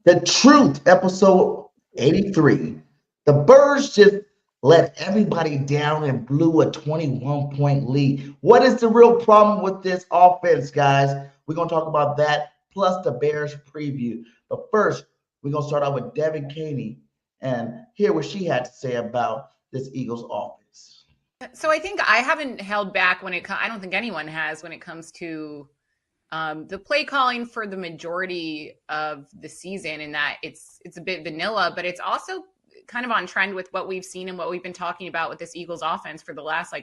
The Truth, episode 83. The Birds just let everybody down and blew a 21-point lead. What is the real problem with this offense, guys? We're going to talk about that, plus the Bears preview. But first, we're going to start out with Devin Caney and hear what she had to say about this Eagles offense. So I think I haven't held back when it comes. I don't think anyone has when it comes to the play calling for the majority of the season, in that it's a bit vanilla, but it's also kind of on trend with what we've seen and what we've been talking about with this Eagles offense for the last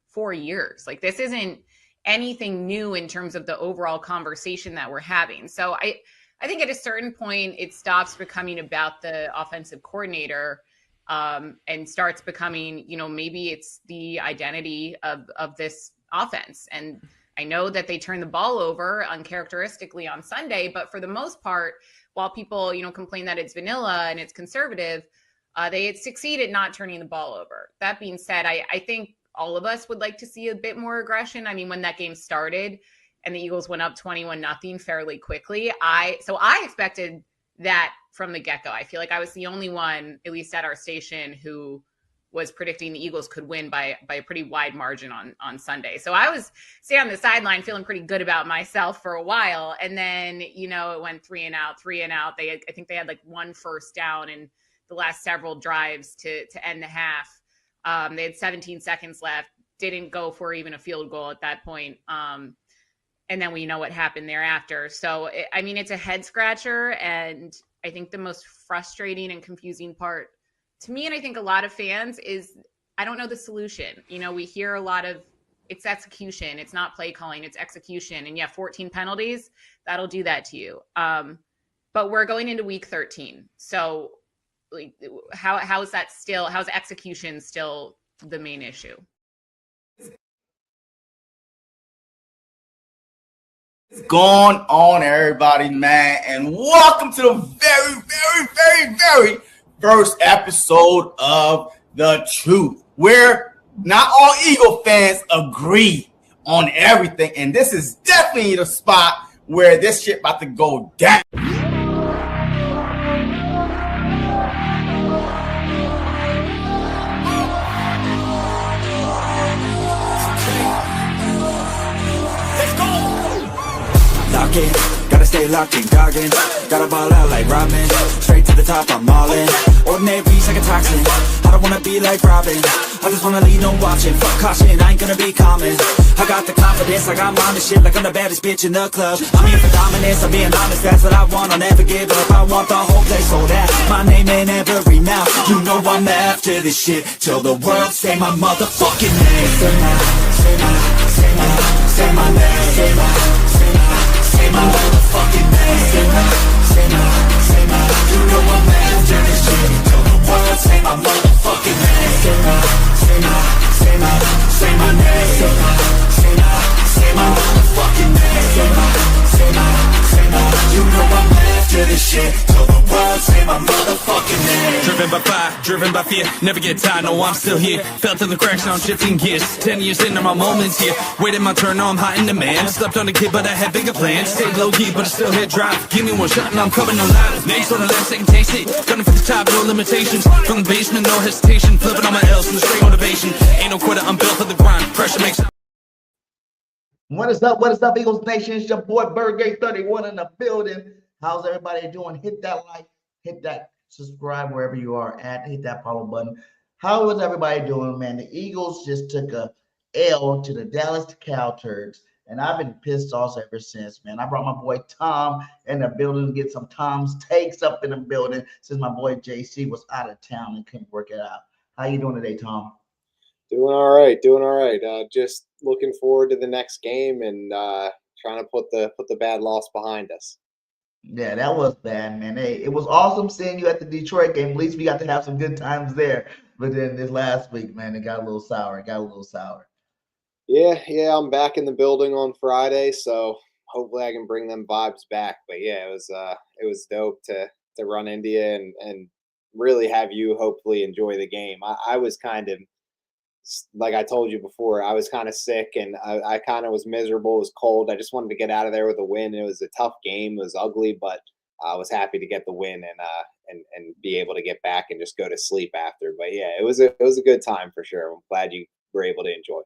4 years. Like, this isn't anything new in terms of the overall conversation that we're having. So I think at a certain point it stops becoming about the offensive coordinator and starts becoming, maybe it's the identity of this offense. And I know that they turn the ball over uncharacteristically on Sunday, but for the most part, while people, complain that it's vanilla and it's conservative, they succeed at not turning the ball over. That being said, I think all of us would like to see a bit more aggression. I mean, when that game started and the Eagles went up 21-0 fairly quickly, I expected that from the get-go. I feel like I was the only one, at least at our station, who was predicting the Eagles could win by a pretty wide margin on Sunday. So I was staying on the sideline feeling pretty good about myself for a while. And then, it went 3 and out. I think they had one first down in the last several drives to end the half. They had 17 seconds left, didn't go for even a field goal at that point. And then we know what happened thereafter. So, it's a head scratcher. And I think the most frustrating and confusing part to me, and I think a lot of fans, is I don't know the solution. We hear a lot of it's execution. It's not play calling, it's execution. And 14 penalties, that'll do that to you. But we're going into week 13. So how's execution still the main issue? What's going on, everybody, man? And welcome to the very, very, very, very first episode of The Truth, where not all Eagle fans agree on everything. And this is definitely the spot where this shit about to go down. Gotta stay locked in, goggin. Gotta ball out like Robin. Straight to the top, I'm all in. Ordinary beats like a toxin. I don't wanna be like Robin. I just wanna lead, no watching. Fuck caution, I ain't gonna be common. I got the confidence, like I'm on this shit, like I'm the baddest bitch in the club. I'm here for dominance, I'm being honest, that's what I want. I'll never give up, I want the whole place sold out. My name in every mouth, you know I'm after this shit. Till the world say my motherfucking name. Say my name. Say my motherfucking name. Say my. You know I'm after this shit. Till the world say my motherfucking name. Say my name. Say my motherfucking name. Say my. You know I'm after this shit. Till the world say my motherfucking name. Driven by fire, driven by fear, never get tired, no I'm still here. Felt in the cracks, now I'm shifting gears. 10 years into my moments here. Waiting my turn, now I'm hot in demand. Slept on a kid, but I had bigger plans. Stayed low key, but I still hit drive. Give me one shot and I'm coming alive. Next on the left, second taste it. Gunning for the top, no limitations. From the basement, no hesitation. Flipping on my L's from the straight motivation. Ain't no quitter, I'm built for the grind. Pressure makes. What is up? What is up, Eagles Nation? It's your boy Birdgate 31 in the building. How's everybody doing? Hit that like, hit that subscribe wherever you are at, hit that follow button. How is everybody doing, man? The Eagles just took a L to the Dallas Cowboys, and I've been pissed off ever since, man. I brought my boy Tom in the building to get some Tom's takes up in the building since my boy JC was out of town and couldn't work it out. How you doing today, Tom? Doing all right. Just looking forward to the next game and trying to put the bad loss behind us. Yeah, that was bad, man. Hey, it was awesome seeing you at the Detroit game. At least we got to have some good times there. But then this last week, man, it got a little sour. Yeah, I'm back in the building on Friday, so hopefully I can bring them vibes back. But yeah, it was dope to run into you and really have you hopefully enjoy the game. I was kind of, like I told you before, I was kind of sick and I kind of was miserable. It was cold. I just wanted to get out of there with a win. It was a tough game. It was ugly, but I was happy to get the win and be able to get back and just go to sleep after. But yeah, it was a good time for sure. I'm glad you were able to enjoy.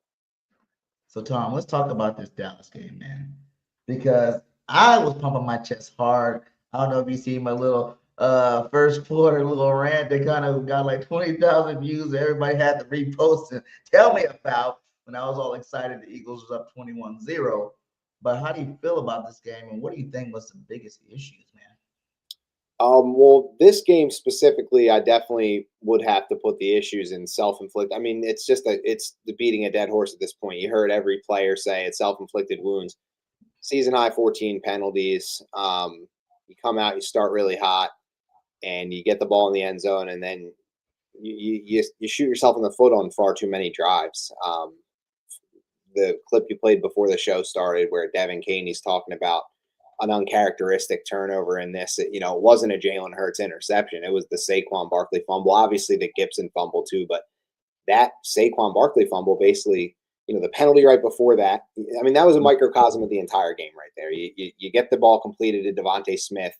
So Tom, let's talk about this Dallas game, man, because I was pumping my chest hard. I don't know if you see my little first quarter little rant that kind of got like 20,000 views. Everybody had to repost and tell me about when I was all excited the Eagles was up 21-0. But how do you feel about this game, and what do you think was the biggest issues, man? Well, this game specifically, I definitely would have to put the issues in self-inflicted. I mean, it's the beating a dead horse at this point. You heard every player say it's self-inflicted wounds. Season high 14 penalties. You come out, you start really hot, and you get the ball in the end zone, and then you shoot yourself in the foot on far too many drives. The clip you played before the show started, where Devin Caney's talking about an uncharacteristic turnover in this. It wasn't a Jalen Hurts interception. It was the Saquon Barkley fumble. Obviously, the Gibson fumble too, but that Saquon Barkley fumble, basically, the penalty right before that. I mean, that was a microcosm of the entire game right there. You get the ball completed to Devontae Smith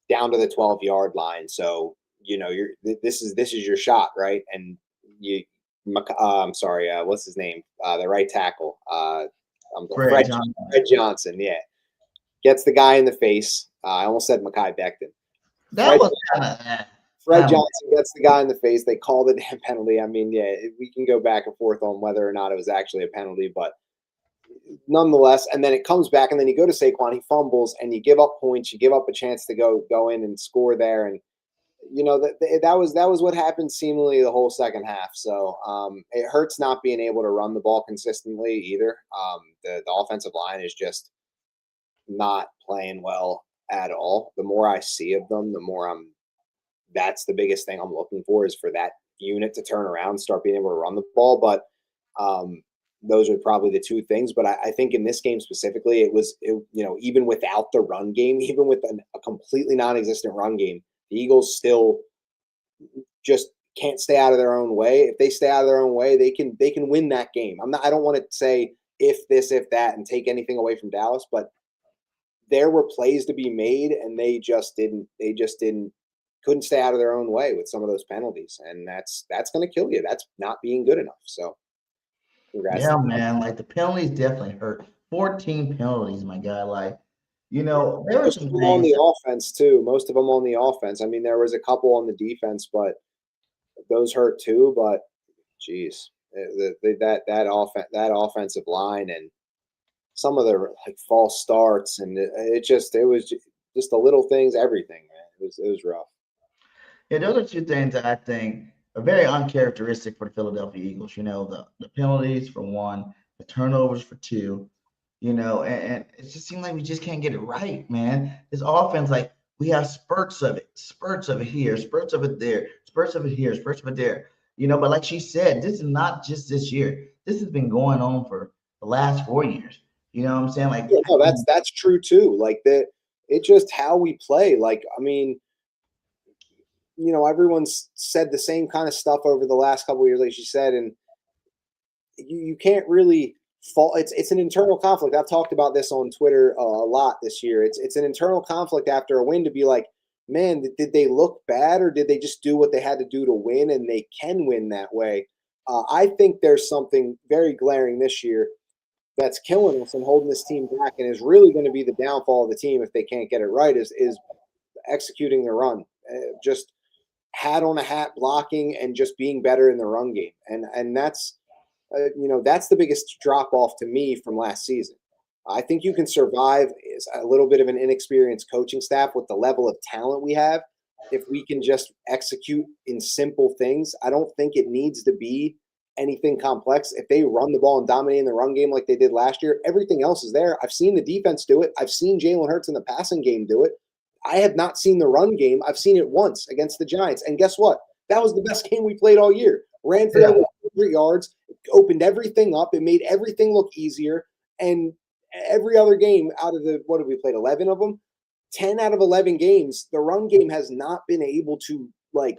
down to the 12-yard line. So, this is your shot, right? And I'm sorry, what's his name? The right tackle. Fred Johnson, yeah. Gets the guy in the face. I almost said Mekhi Becton. Fred Johnson gets the guy in the face. They call the damn penalty. I mean, yeah, we can go back and forth on whether or not it was actually a penalty, but nonetheless. And then it comes back, and then you go to Saquon. He fumbles, and you give up points. You give up a chance to go in and score there, and that was what happened seemingly the whole second half. So it hurts not being able to run the ball consistently either. The offensive line is just not playing well at all. The more I see of them, the more that's the biggest thing I'm looking for, is for that unit to turn around, start being able to run the ball. But those are probably the two things. But I think in this game specifically, even without the run game, even with a completely non-existent run game, the Eagles still just can't stay out of their own way. If they stay out of their own way, they can win that game. I don't want to say if this, if that, and take anything away from Dallas, but there were plays to be made, and they just couldn't stay out of their own way with some of those penalties. And that's going to kill you. That's not being good enough. So congrats. Yeah, man, like the penalties definitely hurt. 14 penalties, my guy. Like, there were some things on the offense too. Most of them on the offense. I mean, there was a couple on the defense, but those hurt too. But geez, that offensive line and some of the false starts, and it was just the little things, everything, man. It was rough. Yeah, those are two things that I think are very uncharacteristic for the Philadelphia Eagles. The penalties for one, the turnovers for two. And it just seems like we just can't get it right, man. This offense, like, we have spurts of it here, spurts of it there, spurts of it here, spurts of it there. But like she said, this is not just this year. This has been going on for the last 4 years. You know what I'm saying? Like, yeah, no, that's true too. Like it's just how we play. Like, I mean, everyone's said the same kind of stuff over the last couple of years, like she said, and you can't really fault. It's an internal conflict. I've talked about this on Twitter a lot this year. It's an internal conflict after a win to be like, man, did they look bad, or did they just do what they had to do to win, and they can win that way? I think there's something very glaring this year that's killing us and holding this team back, and is really going to be the downfall of the team if they can't get it right, is executing the run. Just hat on a hat blocking and just being better in the run game. And that's, that's the biggest drop off to me from last season. I think you can survive is a little bit of an inexperienced coaching staff with the level of talent we have. If we can just execute in simple things, I don't think it needs to be anything complex. If they run the ball and dominate in the run game like they did last year, everything else is there. I've seen the defense do it. I've seen Jalen Hurts in the passing game do it. I have not seen the run game. I've seen it once against the Giants. And guess what? That was the best game we played all year. Ran for over 100 yards, opened everything up. It made everything look easier. And every other game out of what have we played? 11 of them? 10 out of 11 games, the run game has not been able to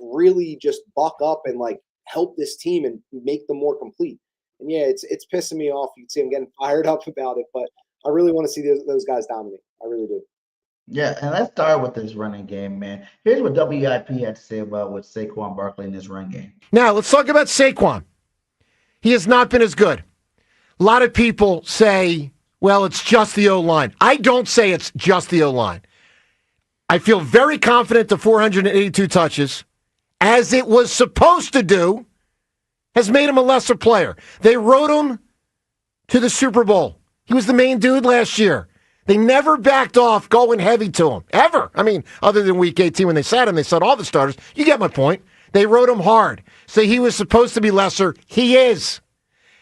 really just buck up and help this team and make them more complete. And yeah, it's pissing me off. You can see I'm getting fired up about it, but I really want to see those guys dominate. I really do. Yeah, and let's start with this running game, man. Here's what WIP had to say about with Saquon Barkley in this run game. Now, let's talk about Saquon. He has not been as good. A lot of people say, well, it's just the O-line. I don't say it's just the O-line. I feel very confident the 482 touches, as it was supposed to do, has made him a lesser player. They rode him to the Super Bowl. He was the main dude last year. They never backed off going heavy to him, ever. I mean, other than week 18 when they sat him, they said all the starters. You get my point. They rode him hard. So he was supposed to be lesser. He is.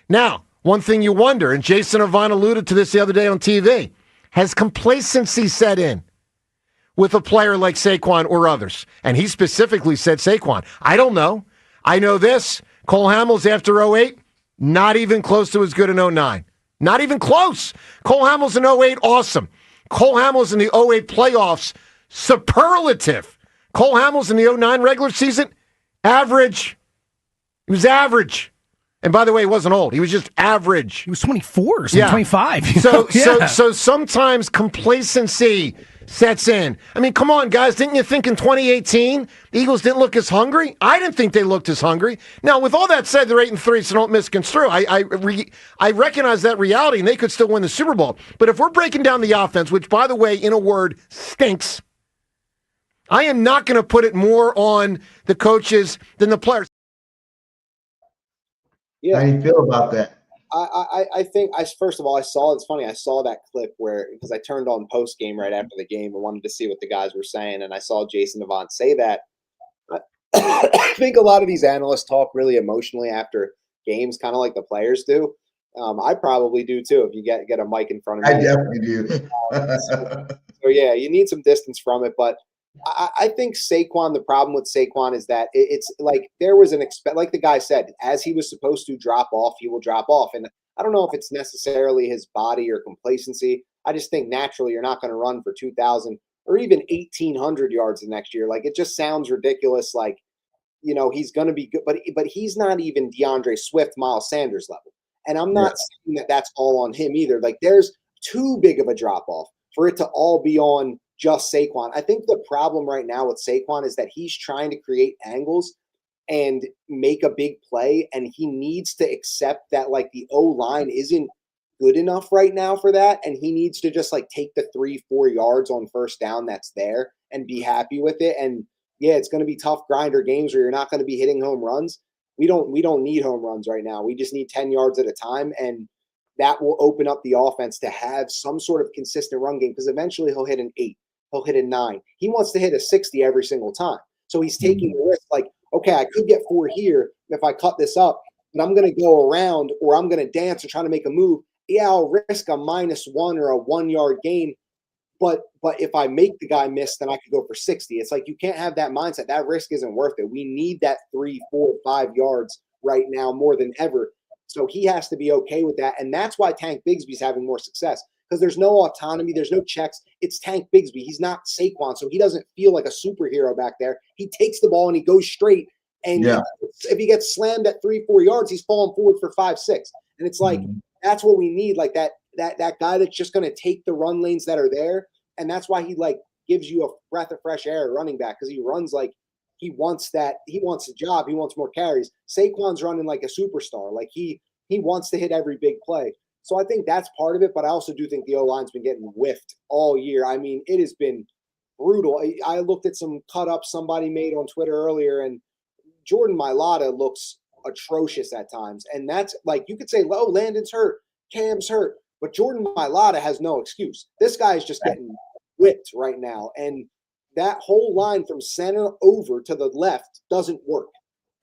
Now, one thing you wonder, and Jason Avant alluded to this the other day on TV, has complacency set in with a player like Saquon or others? And he specifically said Saquon. I don't know. I know this. Cole Hamels after 08, not even close to as good in 09. Not even close. Cole Hamels in 08, awesome. Cole Hamels in the 08 playoffs, superlative. Cole Hamels in the 09 regular season, average. He was average. And by the way, he wasn't old. He was just average. He was 24 or something, 25. So sometimes complacency sets in. I mean, come on, guys. Didn't you think in 2018 the Eagles didn't look as hungry? I didn't think they looked as hungry. Now, with all that said, they're 8-3, so don't misconstrue. I recognize that reality, and they could still win the Super Bowl. But if we're breaking down the offense, which, by the way, in a word, stinks, I am not going to put it more on the coaches than the players. Yeah. How do you feel about that? I think first of all, it's funny. I saw that clip because I turned on post game right after the game and wanted to see what the guys were saying. And I saw Jason Avant say that. I think a lot of these analysts talk really emotionally after games, kind of like the players do. I probably do too. If you get a mic in front of me, I definitely do. so yeah, you need some distance from it. But I think Saquon, the problem with Saquon is that it's like there was like the guy said, as he was supposed to drop off, he will drop off. And I don't know if it's necessarily his body or complacency. I just think naturally you're not going to run for 2,000 or even 1,800 yards the next year. Like it just sounds ridiculous. Like, you know, he's going to be good, but he's not even DeAndre Swift, Miles Sanders level. And I'm not saying that that's all on him either. Like there's too big of a drop off for it to all be on just Saquon. I think the problem right now with Saquon is that he's trying to create angles and make a big play, and he needs to accept that like the O-line isn't good enough right now for that, and he needs to just like take the 3-4 yards on first down that's there and be happy with it. And yeah, it's going to be tough grinder games where you're not going to be hitting home runs. We don't need home runs right now. We just need 10 yards at a time, and that will open up the offense to have some sort of consistent run game because eventually he'll hit an 8. He'll hit a 9. He wants to hit a 60 every single time. So he's taking the risk like, okay, I could get 4 here if I cut this up, but I'm going to go around or I'm going to dance or try to make a move. Yeah, I'll risk a -1 or a 1-yard gain. But if I make the guy miss, then I could go for 60. It's like you can't have that mindset. That risk isn't worth it. We need that 3, 4, 5 yards right now more than ever. So he has to be okay with that. And that's why Tank Bigsby's having more success. Because there's no autonomy, there's no checks. It's Tank Bigsby. He's not Saquon, so he doesn't feel like a superhero back there. He takes the ball and he goes straight. And if he gets slammed at 3-4 yards, he's falling forward for 5-6. And it's like that's what we need, like that guy that's just going to take the run lanes that are there. And that's why he like gives you a breath of fresh air running back because he runs like he wants that. He wants a job. He wants more carries. Saquon's running like a superstar. Like he wants to hit every big play. So I think that's part of it, but I also do think the O-line's been getting whiffed all year. I mean, it has been brutal. I looked at some cut-ups somebody made on Twitter earlier, and Jordan Mailata looks atrocious at times. And that's like you could say, oh, Landon's hurt, Cam's hurt, but Jordan Mailata has no excuse. This guy is just getting whipped right now. And that whole line from center over to the left doesn't work.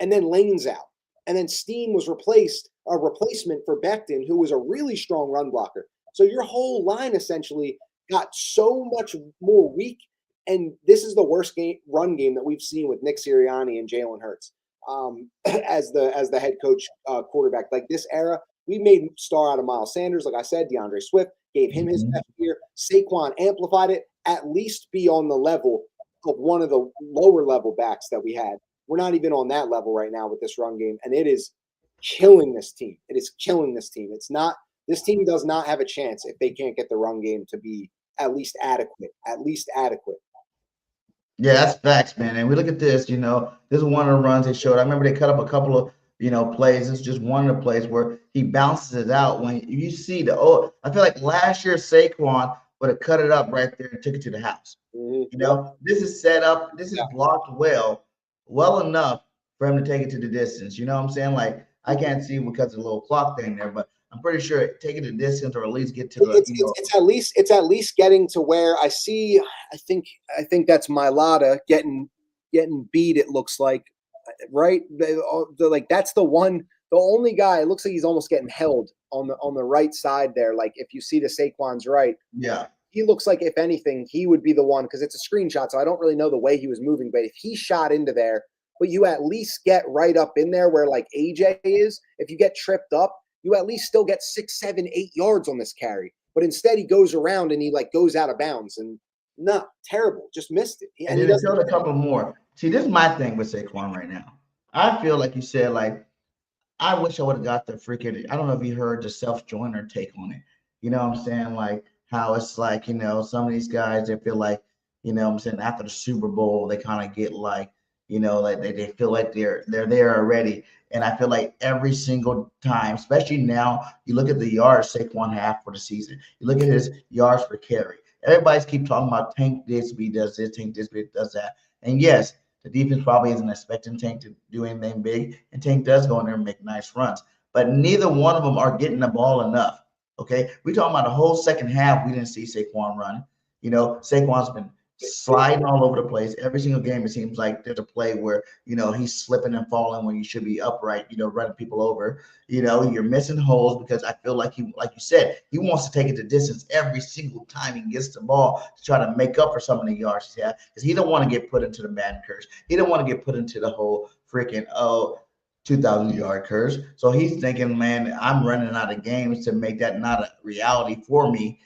And then Lane's out. And then Steen was a replacement for Becton, who was a really strong run blocker. So your whole line essentially got so much more weak. And this is the worst run game that we've seen with Nick Sirianni and Jalen Hurts as the head coach quarterback. Like this era, we made star out of Miles Sanders. Like I said, DeAndre Swift gave him his best year. Saquon amplified it, at least be on the level of one of the lower level backs that we had. We're not even on that level right now with this run game, and it is killing this team. It is killing this team. This team does not have a chance if they can't get the run game to be at least adequate. At least adequate. Yeah, that's facts, man. And we look at this, this is one of the runs they showed. I remember they cut up a couple of, plays. This is just one of the plays where he bounces it out. When you see I feel like last year Saquon would have cut it up right there and took it to the house. Mm-hmm. This is set up. This is blocked well enough for him to take it to the distance. You know what I'm saying? Like, I can't see because of the little clock thing there, but I'm pretty sure taking the distance or at least get to the. It's at least getting to where I see. I think that's Mailata getting beat. It looks like, right? Like that's the one. The only guy. It looks like he's almost getting held on the right side there. Like if you see to Saquon's right, yeah, he looks like if anything he would be the one because it's a screenshot, so I don't really know the way he was moving. But if he shot into there, but you at least get right up in there where like AJ is. If you get tripped up, you at least still get 6, 7, 8 yards on this carry. But instead he goes around and he like goes out of bounds and terrible. Just missed it. And then he showed a couple more. See, this is my thing with Saquon right now. I feel like you said, like, I wish I would have got the freaking, I don't know if you heard the self-joiner take on it. You know what I'm saying? Like how it's like, some of these guys, they feel like, what I'm saying, after the Super Bowl, they kind of get like, like they feel like they're there already. And I feel like every single time, especially now, you look at the yards Saquon had for the season. You look at his yards per carry. Everybody's keep talking about Tank this, he does this, Tank this, he does that. And yes, the defense probably isn't expecting Tank to do anything big, and Tank does go in there and make nice runs. But neither one of them are getting the ball enough. Okay, we talking about the whole second half. We didn't see Saquon run. Saquon's been sliding all over the place. Every single game, it seems like there's a play where, he's slipping and falling when you should be upright, running people over. You're missing holes because I feel like like you said, he wants to take it the distance every single time he gets the ball to try to make up for some of the yards he's had because he don't want to get put into the Madden curse. He don't want to get put into the whole freaking, 2,000-yard curse. So he's thinking, man, I'm running out of games to make that not a reality for me.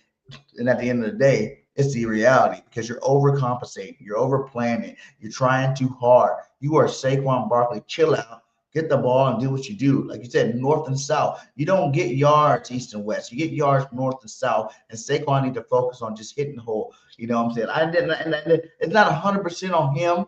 And at the end of the day, it's the reality because you're overcompensating, you're overplaying it, you're trying too hard. You are Saquon Barkley. Chill out, get the ball, and do what you do. Like you said, north and south. You don't get yards east and west. You get yards north and south. And Saquon need to focus on just hitting the hole. You know what I'm saying? It's not 100% on him.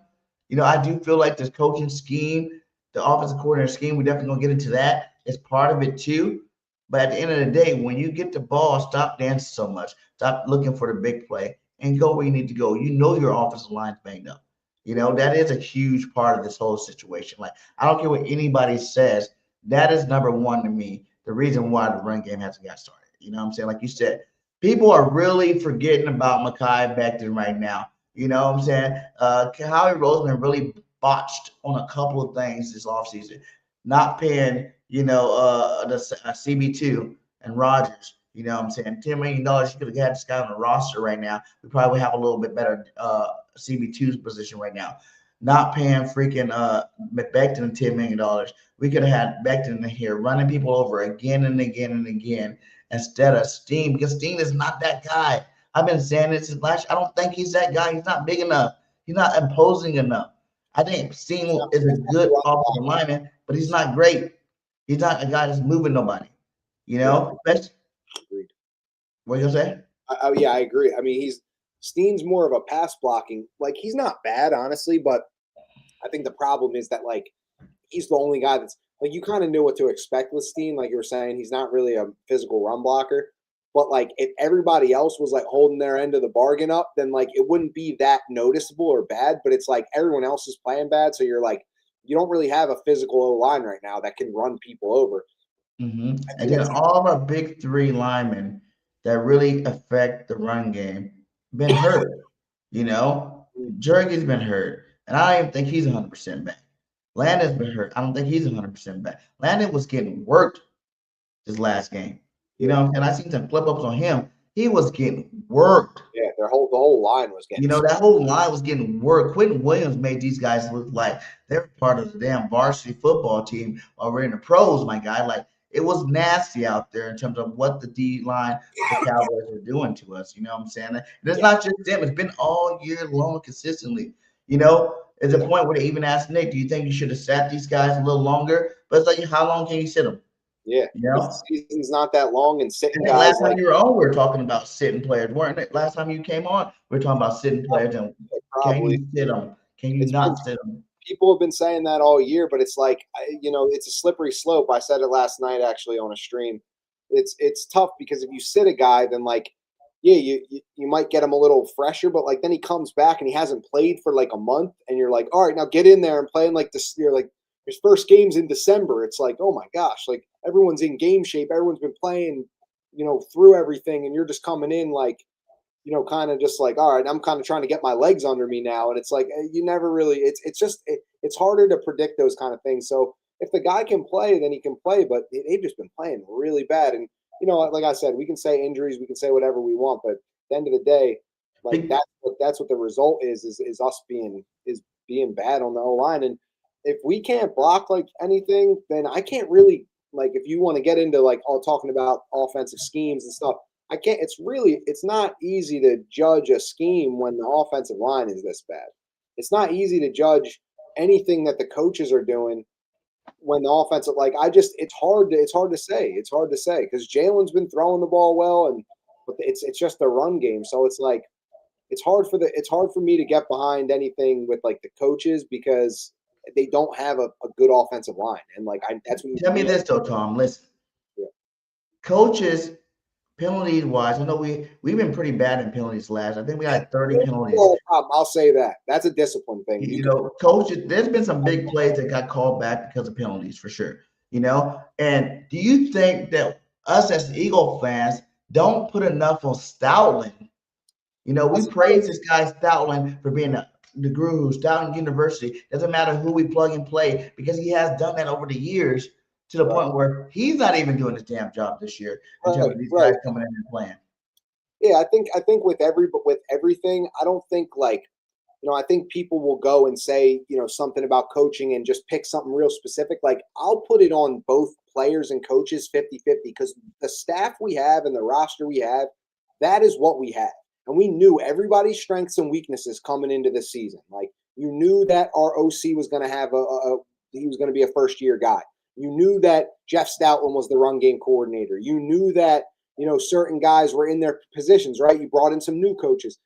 I do feel like this coaching scheme, the offensive coordinator scheme, we're definitely gonna get into that. It's part of it too. But at the end of the day, when you get the ball, stop dancing so much. Stop looking for the big play and go where you need to go. Your offensive line's banged up. That is a huge part of this whole situation. Like, I don't care what anybody says. That is number one to me, the reason why the run game hasn't got started. You know what I'm saying? Like you said, people are really forgetting about Mekhi Becton right now. You know what I'm saying? Howie Roseman really botched on a couple of things this offseason. Not paying, the CB2 and Rodgers. You know what I'm saying? $10 million, you could have had this guy on the roster right now. We probably have a little bit better CB2's position right now. Not paying freaking Becton $10 million. We could have had Becton in here running people over again and again and again instead of Steen, because Steen is not that guy. I've been saying this since last year. I don't think he's that guy. He's not big enough. He's not imposing enough. I think Steen is a good offensive lineman, but he's not great. He's not a guy that's moving nobody. Agreed. What are you gonna say? Yeah, I agree. I mean, Steen's more of a pass blocking. Like, he's not bad, honestly, but I think the problem is that, like, he's the only guy that's like, you kind of knew what to expect with Steen. Like you were saying, he's not really a physical run blocker. But like, if everybody else was like holding their end of the bargain up, then like it wouldn't be that noticeable or bad. But it's like everyone else is playing bad, so you're like, you don't really have a physical O-line right now that can run people over. Mm-hmm. And then all of our big three linemen that really affect the run game been hurt. Jurgen's been hurt, and I don't even think he's 100% back. Landon's been hurt. I don't think he's 100% back. Landon was getting worked this last game. And I seen some flip ups on him. He was getting worked. Yeah, the whole line was getting. That whole line was getting worked. Quentin Williams made these guys look like they're part of the damn varsity football team already in the pros, my guy. Like, it was nasty out there in terms of what the D line, the Cowboys were doing to us. You know what I'm saying? And it's not just them. It's been all year long consistently. It's a point where they even asked Nick, do you think you should have sat these guys a little longer? But it's like, how long can you sit them? Yeah, You know? the season's not that long, and sitting And guys last time like you were on, we were talking about sitting players, weren't it? Last time you came on, we were talking about sitting players and can probably you sit them? Can you it's been, not sit them? people have been saying that all year, but it's like it's a slippery slope. I said it last night actually on a stream. It's tough because if you sit a guy, then like you might get him a little fresher, but like then he comes back and he hasn't played for like a month, and you're like, all right, now get in there and play in like this. You're like his first game's in December. It's like, oh my gosh, like everyone's in game shape, everyone's been playing, through everything, and you're just coming in like, kind of just like, all right, I'm kind of trying to get my legs under me now, and it's like you never really. It's harder to predict those kind of things. So if the guy can play, then he can play, but they've just been playing really bad, and like I said, we can say injuries, we can say whatever we want, but at the end of the day, like that's what the result is us being bad on the O line. And if we can't block like anything, then I can't really like if you want to get into like all talking about offensive schemes and stuff, I can't it's not easy to judge a scheme when the offensive line is this bad. It's not easy to judge anything that the coaches are doing when the offensive it's hard to say because Jalen's been throwing the ball well, but it's just a run game, so it's like it's hard for me to get behind anything with like the coaches because they don't have a good offensive line, and like that's what Tell me this though, Tom. Listen, coaches penalties wise, I know we've been pretty bad in penalties last. I think we had 30 penalties. I'll say that. That's a discipline thing. Coaches, there's been some big plays that got called back because of penalties for sure. And do you think that us as Eagle fans don't put enough on Stoutland? We praise this guy Stoutland for being the guru, Stoutland University. Doesn't matter who we plug and play because he has done that over the years. To the point where he's not even doing his damn job this year in terms of these guys coming in and playing. Yeah, I think with everything, I don't think like, I think people will go and say, something about coaching and just pick something real specific. Like I'll put it on both players and coaches 50-50 because the staff we have and the roster we have, that is what we have. And we knew everybody's strengths and weaknesses coming into this season. Like you knew that our OC was going to have he was going to be a first year guy. You knew that Jeff Stoutland was the run game coordinator. You knew that, certain guys were in their positions, right? You brought in some new coaches.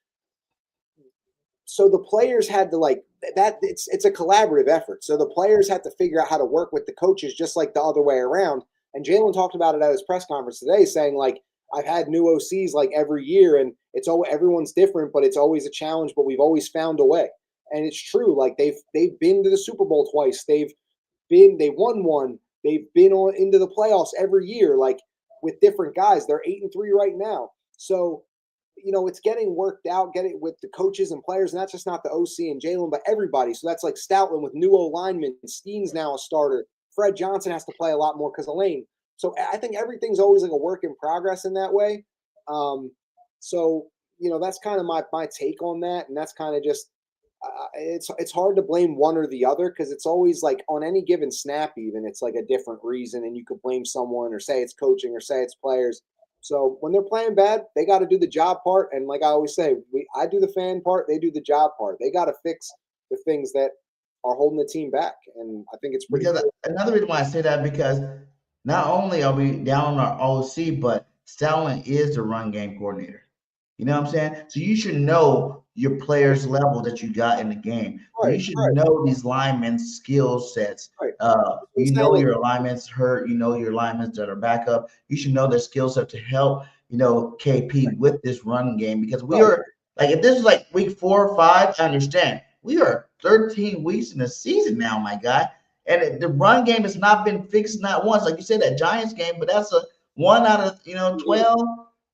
So the players had to like that. It's a collaborative effort. So the players had to figure out how to work with the coaches, just like the other way around. And Jalen talked about it at his press conference today, saying like, I've had new OCs like every year and everyone's different, but it's always a challenge, but we've always found a way. And it's true. Like they've been to the Super Bowl twice. They won one. They've been into the playoffs every year, like with different guys. They're 8-3 right now. So, it's getting worked out, getting with the coaches and players. And that's just not the OC and Jalen, but everybody. So that's like Stoutland with new O-linemen. Steen's now a starter. Fred Johnson has to play a lot more because of Lane. So I think everything's always like a work in progress in that way. So, that's kind of my take on that. And that's kind of just, it's hard to blame one or the other because it's always like on any given snap, even it's like a different reason, and you could blame someone or say it's coaching or say it's players. So when they're playing bad, they got to do the job part. And like I always say, I do the fan part, they do the job part. They got to fix the things that are holding the team back. And I think it's pretty because cool. Another reason why I say that because not only are we down on our OC, but Stoutland is the run game coordinator. You know what I'm saying? So you should know your players' level that you got in the game. So you should know these linemen's skill sets. You know your alignments hurt. You know your alignments that are backup. You should know their skill set to help, KP with this run game because we are like if this is like week 4 or 5, I understand. We are 13 weeks in the season now, my guy. And the run game has not been fixed not once. Like you said, that Giants game, but that's a 1 out of 12.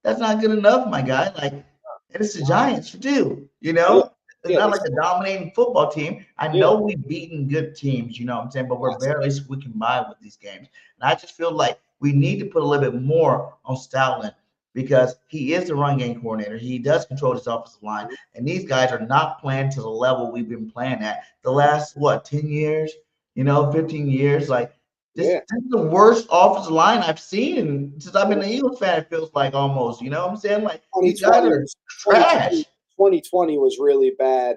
That's not good enough, my guy. Like, and it's the Giants too, It's not like a dominating football team. I know we've beaten good teams, you know what I'm saying? But we're barely squeaking by with these games. And I just feel like we need to put a little bit more on Stoutland because he is the run game coordinator. He does control his offensive line. And these guys are not playing to the level we've been playing at the last, 10 years, 15 years. Like, this is the worst offensive line I've seen since I've been an Eagles fan. It feels like almost, you know what I'm saying? Like these guys are trash. 2020 was really bad,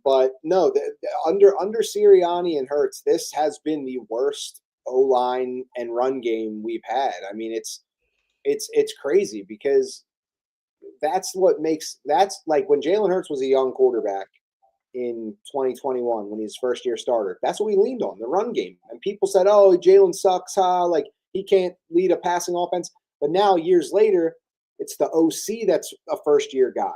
but no, under Sirianni and Hurts, this has been the worst O-line and run game we've had. I mean, it's crazy because that's like when Jalen Hurts was a young quarterback in 2021 when he was first year starter. That's what we leaned on, the run game. And people said, oh, Jalen sucks, like he can't lead a passing offense. But now years later, it's the OC that's a first year guy.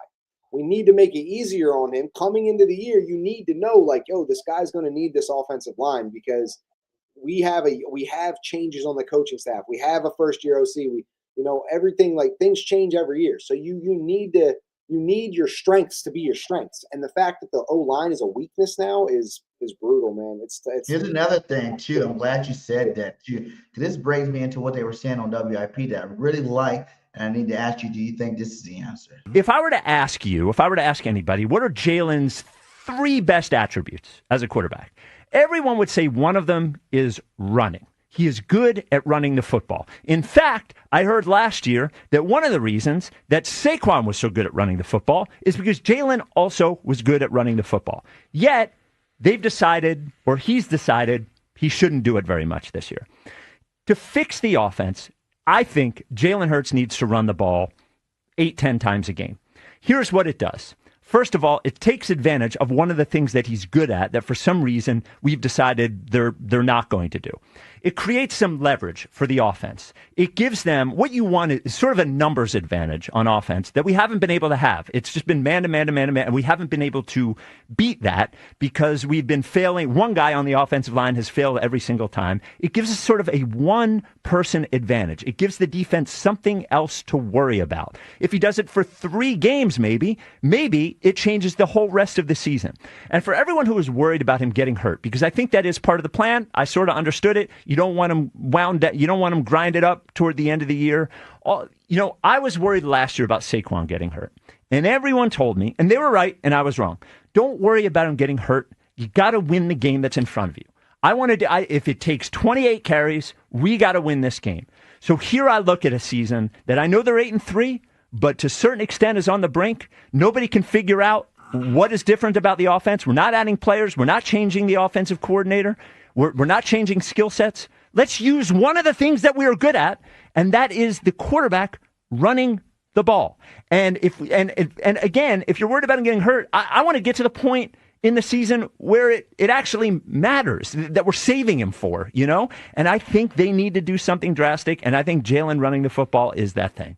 We need to make it easier on him. Coming into the year, you need to know, like, yo, this guy's going to need this offensive line because we have changes on the coaching staff. We have a first year OC. Everything, like, things change every year. So you need your strengths to be your strengths. And the fact that the O-line is a weakness now is brutal, man. It's Here's another thing too. I'm glad you said that too. This brings me into what they were saying on WIP that I really like. And I need to ask you, do you think this is the answer? If I were to ask anybody, what are Jalen's 3 best attributes as a quarterback? Everyone would say one of them is running. He is good at running the football. In fact, I heard last year that one of the reasons that Saquon was so good at running the football is because Jalen also was good at running the football. Yet, he's decided he shouldn't do it very much this year. To fix the offense, I think Jalen Hurts needs to run the ball 8-10 times a game. Here's what it does. First of all, it takes advantage of one of the things that he's good at that for some reason we've decided they're not going to do. It creates some leverage for the offense. It gives them what you want is sort of a numbers advantage on offense that we haven't been able to have. It's just been man to man to man to man, and we haven't been able to beat that because we've been failing. One guy on the offensive line has failed every single time. It gives us sort of a one-person advantage. It gives the defense something else to worry about. If he does it for 3 games, maybe it changes the whole rest of the season. And for everyone who is worried about him getting hurt, because I think that is part of the plan, I sort of understood it. You don't want him you don't want him grinded up toward the end of the year. I was worried last year about Saquon getting hurt. And everyone told me, and they were right, and I was wrong. Don't worry about him getting hurt. You got to win the game that's in front of you. If it takes 28 carries, we got to win this game. So here I look at a season that I know they're 8-3, but to a certain extent is on the brink. Nobody can figure out what is different about the offense. We're not adding players. We're not changing the offensive coordinator. We're not changing skill sets. Let's use one of the things that we are good at, and that is the quarterback running the ball. And if you're worried about him getting hurt, I want to get to the point in the season where it actually matters, that we're saving him for, And I think they need to do something drastic, and I think Jalen running the football is that thing.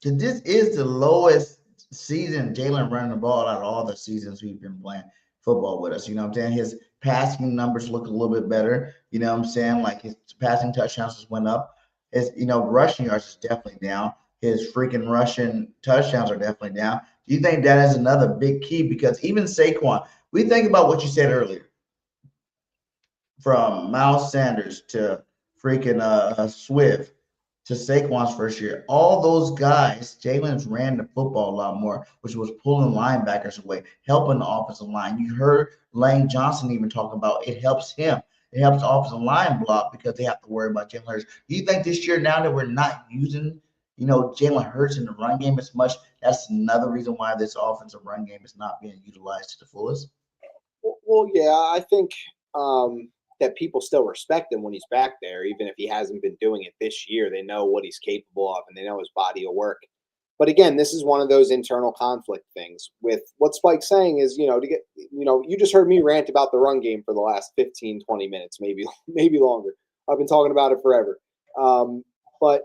This is the lowest season Jalen running the ball out of all the seasons we've been playing football with us. You know what I'm saying? His passing numbers look a little bit better. You know what I'm saying? Like his passing touchdowns just went up. His, rushing yards is definitely down. His freaking rushing touchdowns are definitely down. Do you think that is another big key? Because even Saquon, we think about what you said earlier, from Miles Sanders to freaking Swift to Saquon's first year. All those guys, Jalen's ran the football a lot more, which was pulling linebackers away, helping the offensive line. You heard Lane Johnson even talk about it helps him. It helps the offensive line block because they have to worry about Jalen Hurts. Do you think this year, now that we're not using, Jalen Hurts in the run game as much, that's another reason why this offensive run game is not being utilized to the fullest? Well, yeah, I think that people still respect him when he's back there, even if he hasn't been doing it this year. They know what he's capable of, and they know his body will work. But again, this is one of those internal conflict things. With what Spike's saying is, you just heard me rant about the run game for the last 15, 20 minutes, maybe longer. I've been talking about it forever. But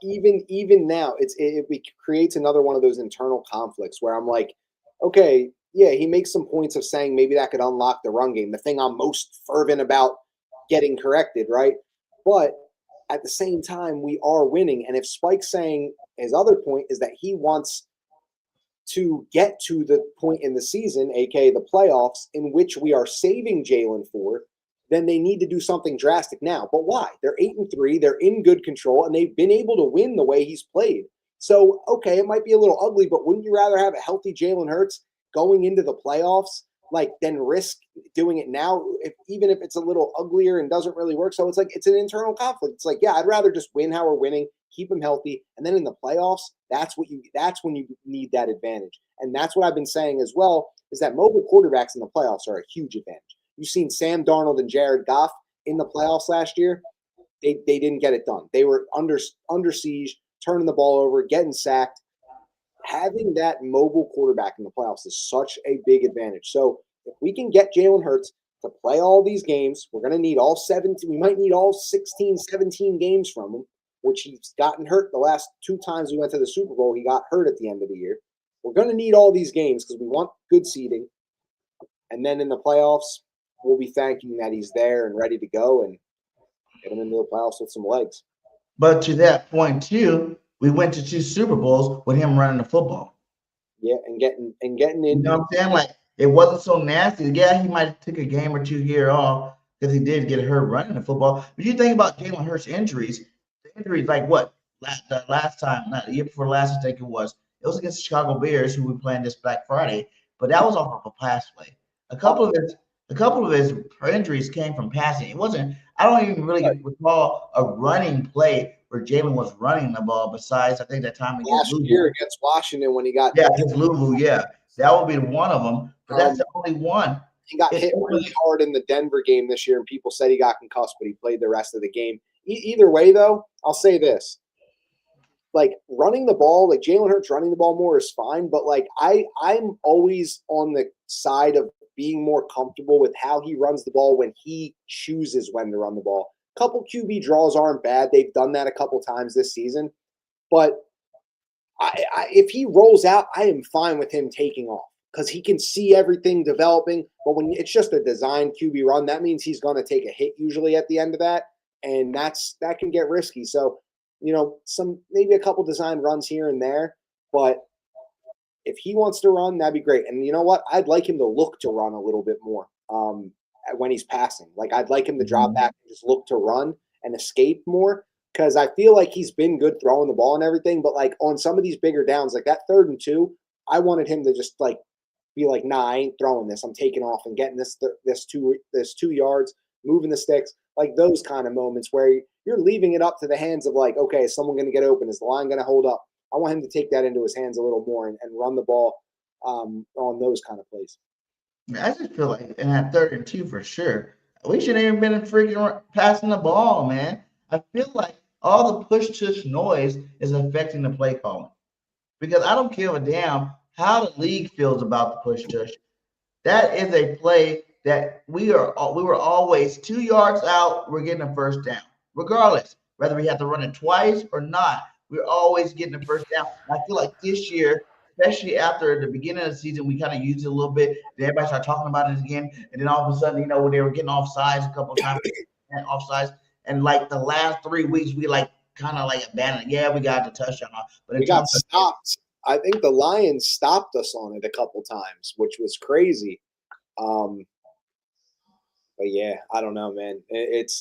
even now, it creates another one of those internal conflicts where I'm like, okay, yeah, he makes some points of saying maybe that could unlock the run game, the thing I'm most fervent about getting corrected, right? But at the same time, we are winning. And if Spike's saying his other point is that he wants to get to the point in the season, aka the playoffs, in which we are saving Jalen for, then they need to do something drastic now. But why? They're 8-3, they're in good control, and they've been able to win the way he's played. So, okay, it might be a little ugly, but wouldn't you rather have a healthy Jalen Hurts going into the playoffs, than risk doing it now, even if it's a little uglier and doesn't really work? So it's an internal conflict. It's like, yeah, I'd rather just win how we're winning, keep him healthy, and then in the playoffs, that's when you need that advantage. And that's what I've been saying as well, is that mobile quarterbacks in the playoffs are a huge advantage. You've seen Sam Darnold and Jared Goff in the playoffs last year, they didn't get it done. They were under siege, turning the ball over, getting sacked. Having that mobile quarterback in the playoffs is such a big advantage. So if we can get Jalen Hurts to play all these games, we're going to need all 17. We might need all 16, 17 games from him, which he's gotten hurt the last 2 times we went to the Super Bowl. He got hurt at the end of the year. We're going to need all these games because we want good seeding. And then in the playoffs, we'll be thanking that he's there and ready to go and get him into the playoffs with some legs. But to that point too, we went to 2 Super Bowls with him running the football. Yeah, and getting in. You know what I'm saying? Like, it wasn't so nasty. Yeah, he might have took a game or 2 here off because he did get hurt running the football. But you think about Jalen Hurts' injuries. The injuries, like what? Last time, not the year before last, I think it was. It was against the Chicago Bears, who we playing this Black Friday. But that was off of a pass play. A couple of his injuries came from passing. It wasn't. I don't even really recall a running play where Jalen was running the ball. Besides, I think that time last year against Washington when he got against Louisville, that would be one of them. But that's the only one. He got hit really hard in the Denver game this year, and people said he got concussed, but he played the rest of the game. Either way, though, I'll say this: like running the ball, like Jalen Hurts running the ball more is fine, but like I'm always on the side of being more comfortable with how he runs the ball when he chooses when to run the ball. Couple QB draws aren't bad. They've done that a couple times this season. But if he rolls out, I am fine with him taking off because he can see everything developing. But when it's just a designed QB run, that means he's going to take a hit usually at the end of that. And that can get risky. So, maybe a couple designed runs here and there. But if he wants to run, that'd be great. And you know what? I'd like him to look to run a little bit more when he's passing. Like, I'd like him to drop back and just look to run and escape more because I feel like he's been good throwing the ball and everything. But, like, on some of these bigger downs, like that 3rd and 2, I wanted him to just, like, be like, nah, I ain't throwing this. I'm taking off and getting this 2 yards, moving the sticks, like those kind of moments where you're leaving it up to the hands of, like, okay, is someone going to get open? Is the line going to hold up? I want him to take that into his hands a little more and run the ball on those kind of plays. I just feel like in that 3rd and 2 for sure, we shouldn't even been freaking passing the ball, man. I feel like all the push-tush noise is affecting the play calling because I don't give a damn how the league feels about the push-tush. That is a play that we were always 2 yards out, we're getting a first down, regardless whether we have to run it twice or not. We're always getting the first down. And I feel like this year, especially after the beginning of the season, we kind of used it a little bit. Then everybody started talking about it again. And then all of a sudden, when they were getting offsides a couple of times, and like the last 3 weeks, we kind of abandoned. Yeah, we got the touchdown. But we got stopped. I think the Lions stopped us on it a couple times, which was crazy. But yeah, I don't know, man. It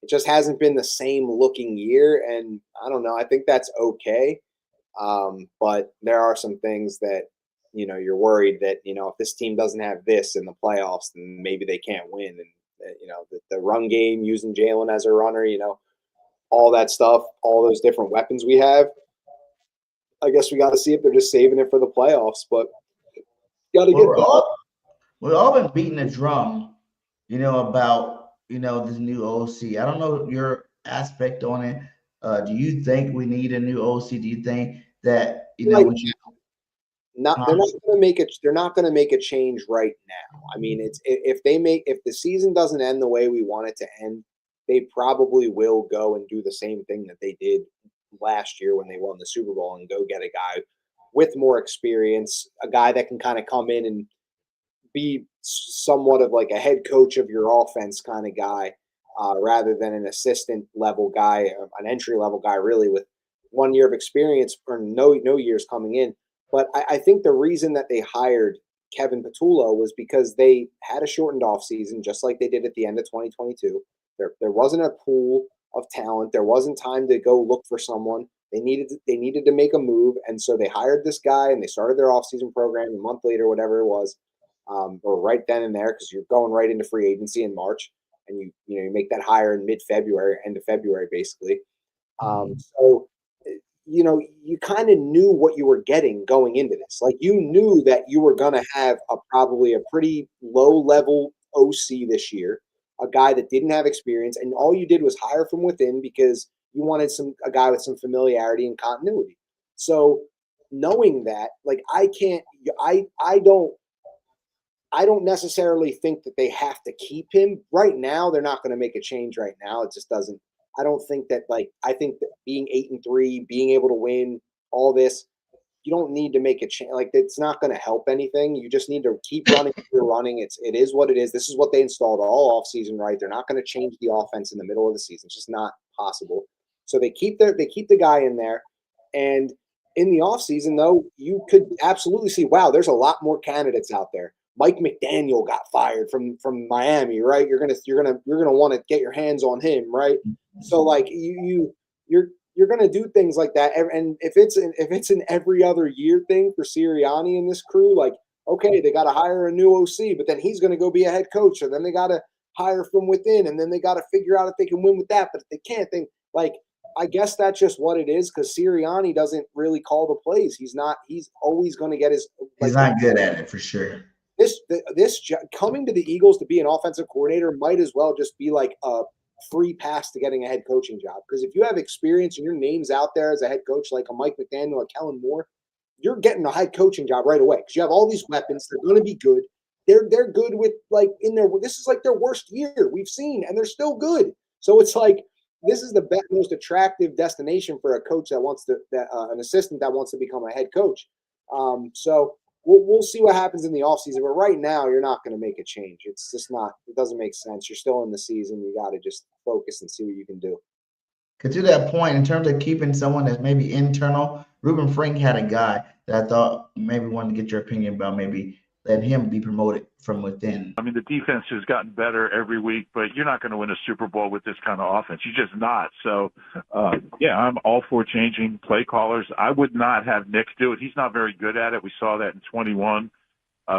just hasn't been the same looking year, and I don't know. I think that's okay. But there are some things that, you're worried that, if this team doesn't have this in the playoffs, then maybe they can't win. And, the run game, using Jalen as a runner, all that stuff, all those different weapons we have. I guess we got to see if they're just saving it for the playoffs, but got to get we've all been beating the drum, about, this new OC. I don't know your aspect on it. Do you think we need a new OC? Do you think that, they're not going to make it. They're not going to make a change right now. I mean, if the season doesn't end the way we want it to end, they probably will go and do the same thing that they did last year when they won the Super Bowl and go get a guy with more experience, a guy that can kind of come in and be somewhat of like a head coach of your offense kind of guy, rather than an assistant level guy, an entry level guy, really with 1 year of experience or no years coming in. But I think the reason that they hired Kevin Patullo was because they had a shortened offseason, just like they did at the end of 2022. There wasn't a pool of talent. There wasn't time to go look for someone. They needed to make a move, and so they hired this guy and they started their offseason program a month later, whatever it was, or right then and there, because you're going right into free agency in March, and you make that hire in mid-February, end of February, basically. So you kind of knew what you were getting going into this. Like, you knew that you were going to have probably a pretty low-level OC this year a guy that didn't have experience, and all you did was hire from within because you wanted a guy with some familiarity and continuity. So knowing that, like, I don't necessarily think that they have to keep him right now. They're not going to make a change right now. It just doesn't. I don't think that, like, I think that being 8-3, being able to win, all this, you don't need to make a change. Like, it's not going to help anything. You just need to keep running. You're running. It is what it is. This is what they installed all offseason, right? They're not going to change the offense in the middle of the season. It's just not possible. So they keep the guy in there. And in the offseason, though, you could absolutely see, wow, there's a lot more candidates out there. Mike McDaniel got fired from Miami, right? You're gonna want to get your hands on him, right? So, like, you're gonna do things like that, and if it's an every other year thing for Sirianni and this crew, like, okay, they got to hire a new OC, but then he's gonna go be a head coach, and then they got to hire from within, and then they got to figure out if they can win with that. But if they can't, then, like, I guess that's just what it is, because Sirianni doesn't really call the plays. He's always going to get his. He's not good at it for sure. This coming to the Eagles to be an offensive coordinator might as well just be like a free pass to getting a head coaching job. Because if you have experience and your name's out there as a head coach, like a Mike McDaniel, a Kellen Moore, you're getting a head coaching job right away because you have all these weapons. They're going to be good. They're good with, like, this is like their worst year we've seen, and they're still good. So it's like, this is the most attractive destination for a coach that wants to, an assistant that wants to become a head coach. So we'll see what happens in the offseason. But right now, you're not going to make a change. It's just not. It doesn't make sense. You're still in the season. You got to just focus and see what you can do. Because to that point, in terms of keeping someone that's maybe internal, Ruben Frank had a guy that I thought maybe wanted to get your opinion about, maybe let him be promoted from within. I mean, the defense has gotten better every week, but you're not going to win a Super Bowl with this kind of offense. You're just not. So, yeah, I'm all for changing play callers. I would not have Nick do it. He's not very good at it. We saw that in 21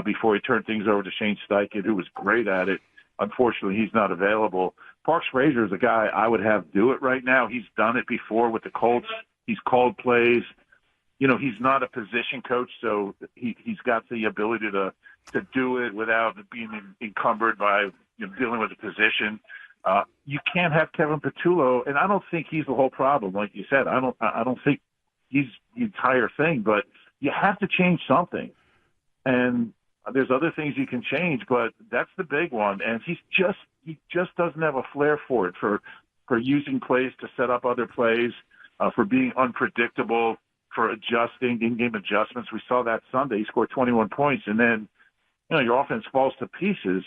before he turned things over to Shane Steichen, who was great at it. Unfortunately, he's not available. Parks Frazier is a guy I would have do it right now. He's done it before with the Colts. He's called plays. You know, he's not a position coach, so he's got the ability to do it without being encumbered by dealing with the position. You can't have Kevin Patullo, and I don't think he's the whole problem. Like you said, I don't think he's the entire thing, but you have to change something. And there's other things you can change, but that's the big one. And he just doesn't have a flair for it, for using plays to set up other plays, for being unpredictable, for adjusting, in-game adjustments. We saw that Sunday. He scored 21 points, and then your offense falls to pieces.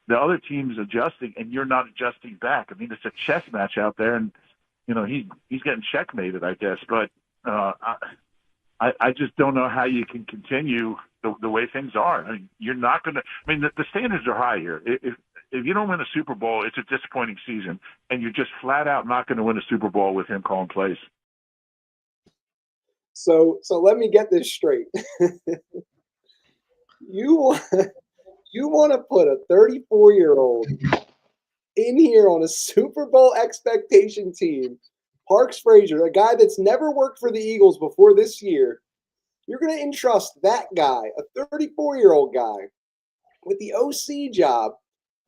The other team's adjusting, and you're not adjusting back. I mean, it's a chess match out there, and he's getting checkmated, I guess. But I just don't know how you can continue the way things are. I mean, you're not going to. I mean, the standards are high here. If you don't win a Super Bowl, it's a disappointing season, and you're just flat out not going to win a Super Bowl with him calling plays. So let me get this straight. You want to put a 34-year-old in here on a Super Bowl expectation team, Parks Frazier, a guy that's never worked for the Eagles before this year. You're going to entrust that guy, a 34-year-old guy, with the OC job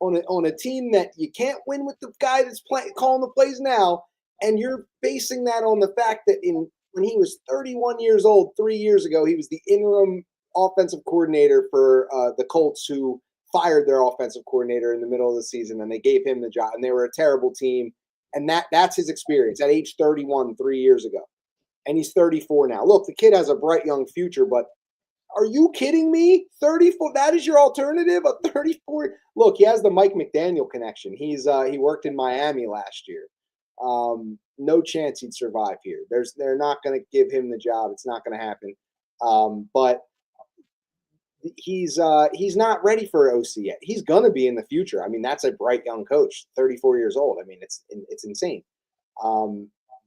on a team that you can't win with the guy that's calling the plays now, and you're basing that on the fact that when he was 31 years old 3 years ago, he was the interim offensive coordinator for the Colts, who fired their offensive coordinator in the middle of the season, and they gave him the job, and they were a terrible team. And that's his experience at age 31 3 years ago. And he's 34 now. Look, the kid has a bright young future, but are you kidding me? 34, that is your alternative? A 34? Look, he has the Mike McDaniel connection. He worked in Miami last year. No chance he'd survive here. They're not going to give him the job. It's not going to happen. But he's not ready for OC yet. He's going to be in the future. I mean, that's a bright young coach, 34 years old. I mean, it's insane.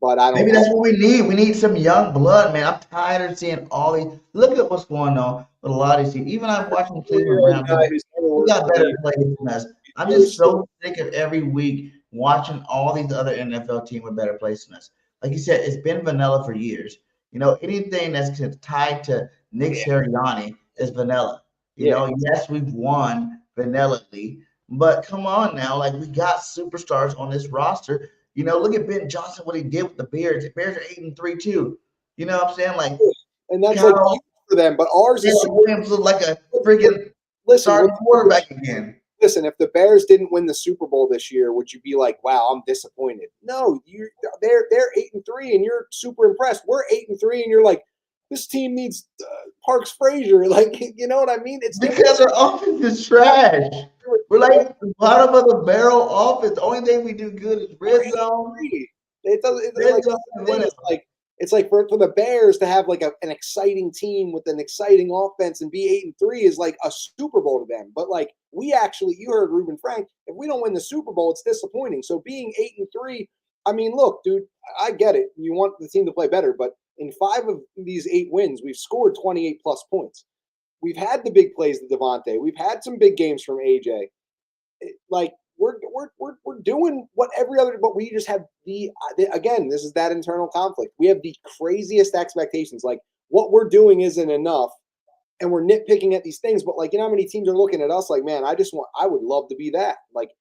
But I don't. Maybe that's what we need. We need some young blood, man. I'm tired of seeing all these. Look at what's going on with a lot of these teams. Even I'm watching Cleveland Browns. We got better players than us. I'm just so sick of every week watching all these other NFL teams with better players than us. Like you said, it's been vanilla for years. Anything that's tied to Nick Sirianni is vanilla. Yes, we've won vanillally, But come on now, like we got superstars on this roster. Look at Ben Johnson, what he did with the Bears. The Bears are 8-3 too. You know what I'm saying? Like, and that's Kyle, like for them, but ours is Williams look like a freaking listen quarterback again. Listen, if the Bears didn't win the Super Bowl this year, would you be like, "Wow, I'm disappointed"? No, they're 8-3, and you're super impressed. We're 8-3, and you're like, "This team needs Parks Frazier." Like, you know what I mean? It's because our offense is trash. We're like the bottom of the barrel offense. The only thing we do good is red zone. It's like for the Bears to have like an exciting team with an exciting offense and be 8-3 is like a Super Bowl to them. But like you heard Ruben Frank, if we don't win the Super Bowl, it's disappointing. So being 8-3, I mean, look, dude, I get it. You want the team to play better, but in 5 of these 8 wins, we've scored 28 plus points. We've had the big plays to Devontae. We've had some big games from AJ. Like we're doing what every other, but we just have again, this is that internal conflict. We have the craziest expectations. Like what we're doing isn't enough, and we're nitpicking at these things. But like, how many teams are looking at us like, man, I would love to be that. Like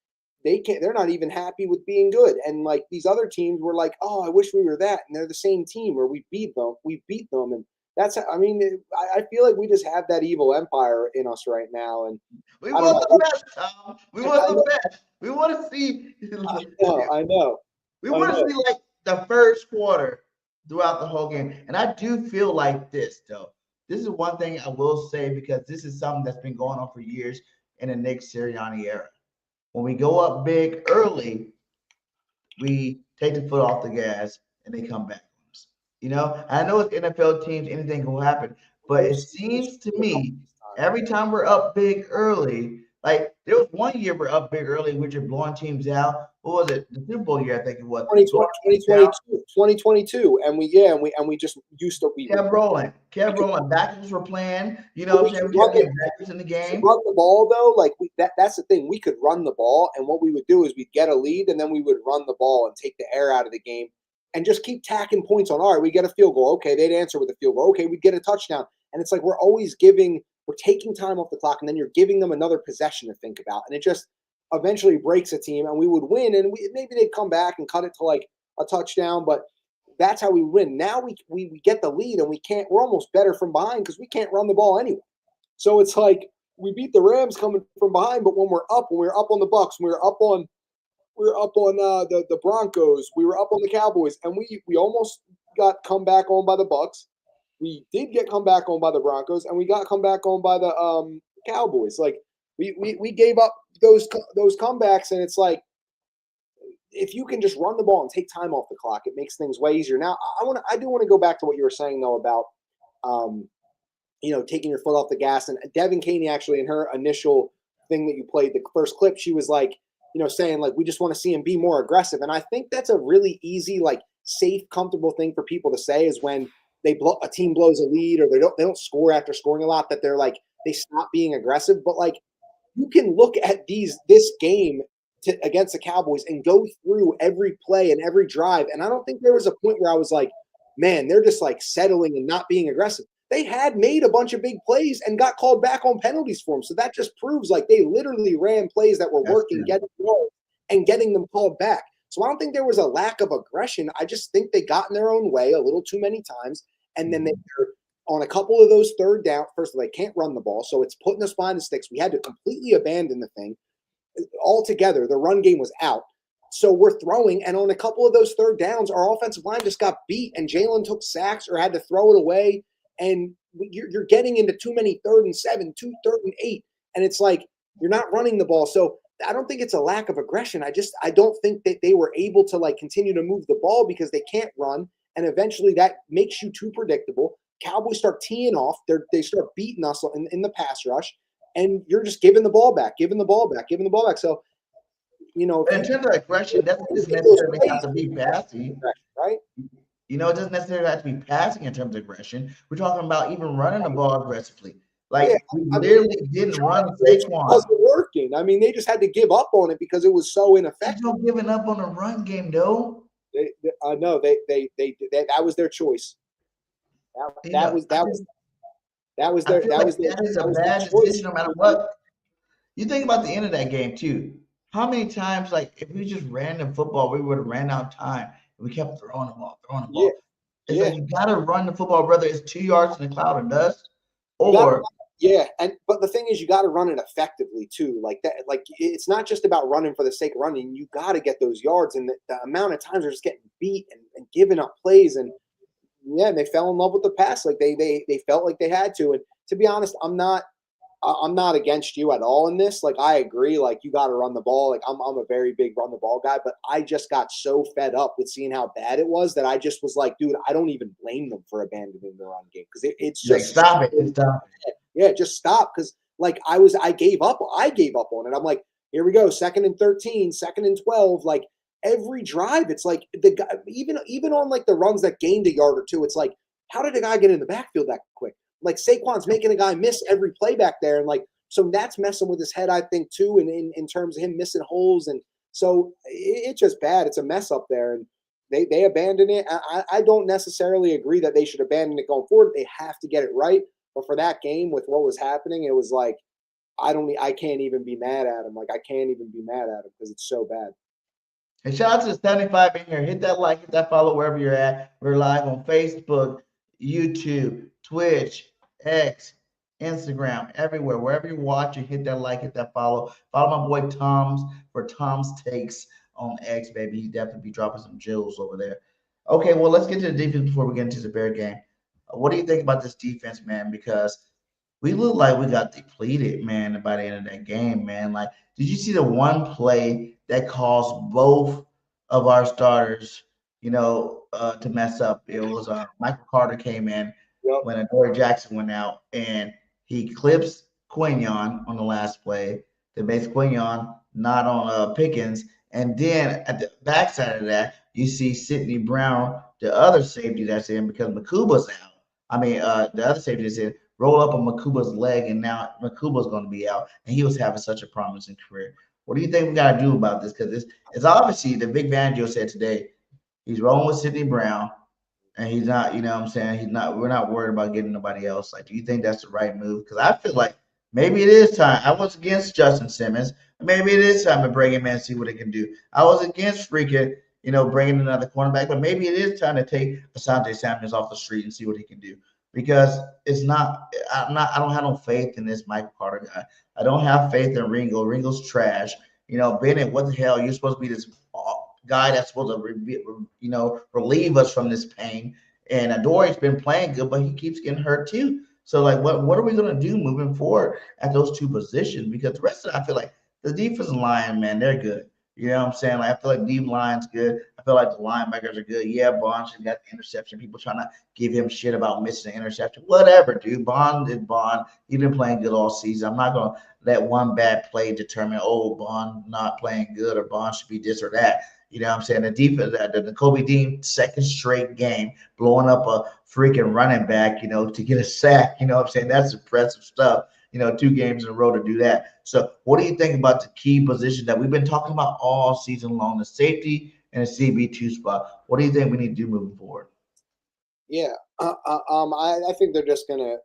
they're not even happy with being good. And like these other teams were like, oh, I wish we were that. And they're the same team, or we beat them. And I feel like we just have that evil empire in us right now. And we want the best, Tom. We want the best. We want to see. I know. We want to see like the first quarter throughout the whole game. And I do feel like this, though. This is one thing I will say, because this is something that's been going on for years in the Nick Sirianni era. When we go up big early, we take the foot off the gas and they come back. I know it's NFL teams, anything will happen, but it seems to me every time we're up big early, like there was one year we're up big early, which are blowing teams out. What was it? The Super Bowl year, I think it was. 2022, and we just used to be kept rolling. Backups were playing. You know what I'm saying? We kept getting backups in the game. Run the ball though, like that's the thing. We could run the ball, and what we would do is we'd get a lead, and then we would run the ball and take the air out of the game. And just keep tacking points on. All right, we get a field goal. Okay, they'd answer with a field goal. Okay, we get a touchdown. And it's like we're taking time off the clock, and then you're giving them another possession to think about. And it just eventually breaks a team, and we would win. And maybe they'd come back and cut it to like a touchdown, but that's how we win. Now we get the lead, and we're almost better from behind because we can't run the ball anyway. So it's like we beat the Rams coming from behind, but when we're up on the Bucks, we were up on the Broncos. We were up on the Cowboys, and we almost got come back on by the Bucks. We did get come back on by the Broncos, and we got come back on by the Cowboys. Like we gave up those comebacks, and it's like if you can just run the ball and take time off the clock, it makes things way easier. Now I do want to go back to what you were saying though about taking your foot off the gas. And Devin Caney actually, in her initial thing that you played, the first clip, she was like, saying like, we just want to see him be more aggressive. And I think that's a really easy, like safe, comfortable thing for people to say is when a team blows a lead or they don't score after scoring a lot, that they're like, they stop being aggressive. But like, you can look at this game against the Cowboys and go through every play and every drive. And I don't think there was a point where I was like, man, they're just like settling and not being aggressive. They had made a bunch of big plays and got called back on penalties for them. So that just proves like they literally ran plays that were working, getting goals and getting them called back. So I don't think there was a lack of aggression. I just think they got in their own way a little too many times. And then they're on a couple of those third down. First of all, they can't run the ball. So it's putting us behind the sticks. We had to completely abandon the thing altogether. The run game was out. So we're throwing, and on a couple of those third downs, our offensive line just got beat, and Jalen took sacks or had to throw it away. And you're getting into too many 3rd and 7, 3rd and 8, and it's like you're not running the ball. So I don't think it's a lack of aggression. I don't think that they were able to like continue to move the ball because they can't run, and eventually that makes you too predictable. Cowboys start teeing off. They start beating us in the pass rush, and you're just giving the ball back. So, in terms of aggression, that doesn't necessarily have to be passing, right? It doesn't necessarily have to be passing in terms of aggression. We're talking about even running the ball aggressively. Like we literally didn't run Saquon. It wasn't working. I mean, they just had to give up on it because it was so ineffective. There's no giving up on the run game, though. No, they that was their choice. That was a bad decision, no matter what. You think about the end of that game too. How many times, like, if we just ran the football, we would have ran out of time. We kept throwing the ball, throwing the ball. It's like you gotta run the football, whether it's 2 yards in a cloud of dust, or but the thing is, you got to run it effectively too. Like that, like it's not just about running for the sake of running. You got to get those yards, and the amount of times they're just getting beat and giving up plays, and they fell in love with the pass. Like they felt like they had to. And to be honest, I'm not against you at all in this. Like, I agree. Like, you got to run the ball. Like, I'm a very big run the ball guy, but I just got so fed up with seeing how bad it was that I just was like, dude, I don't even blame them for abandoning the run game, because it's just stop it. Stop it. Yeah, just stop. Because like I gave up on it. I'm like, here we go, 2nd and 13, 2nd and 12. Like every drive, it's like the guy, even on like the runs that gained a yard or two, it's like, how did a guy get in the backfield that quick? Like Saquon's making a guy miss every play back there. And like, so that's messing with his head, I think, too. And in terms of him missing holes. And so it's just bad. It's a mess up there. And they abandon it. I don't necessarily agree that they should abandon it going forward. They have to get it right. But for that game with what was happening, it was like, I can't even be mad at him. Like, I can't even be mad at him because it's so bad. And shout out to the 75 in here. Hit that like, hit that follow wherever you're at. We're live on Facebook, YouTube, Twitch, X, Instagram, everywhere. Wherever you're watching, hit that like, hit that follow. Follow my boy Tom's for Tom's Takes on X, baby. He definitely be dropping some jewels over there. Okay, well, let's get to the defense before we get into the Bear game. What do you think about this defense, man? Because we look like we got depleted, man, by the end of that game, man. Like, did you see the one play that caused both of our starters, to mess up? It was Michael Carter came in when Adoree Jackson went out, and he clips Quinion on the last play that makes Quinion not on Pickens. And then at the backside of that, you see Sidney Brown, the other safety that's in, because Makuba's out. The other safety is in, roll up on Makuba's leg, and now Makuba's going to be out, and he was having such a promising career. What do you think we got to do about this? Because it's obviously, the Big Fangio said today, he's rolling with Sidney Brown, and he's not, we're not worried about getting nobody else. Like, do you think that's the right move? Because I feel like maybe it is time. I was against Justin Simmons. Maybe it is time to bring him in and see what he can do. I was against freaking, bringing another cornerback, but maybe it is time to take Asante Samuels off the street and see what he can do. Because I don't have no faith in this Michael Carter guy. I don't have faith in Ringo. Ringo's trash. Bennett, what the hell? You're supposed to be this guy that's supposed to, relieve us from this pain. And Adoree's been playing good, but he keeps getting hurt too. So, like, what are we going to do moving forward at those two positions? Because the rest of it, I feel like the defensive line, man, they're good. You know what I'm saying? Like, I feel like deep line's good. I feel like the linebackers are good. Yeah, Bond got the interception. People trying to give him shit about missing the interception. Whatever, dude. Bond is Bond. He's been playing good all season. I'm not going to let one bad play determine, Bond not playing good or Bond should be this or that. You know what I'm saying? The defense, the Kobe Dean second straight game, blowing up a freaking running back, to get a sack. You know what I'm saying? That's impressive stuff. 2 games in a row to do that. So what do you think about the key position that we've been talking about all season long, the safety and the CB2 spot? What do you think we need to do moving forward? Yeah, I think they're just going to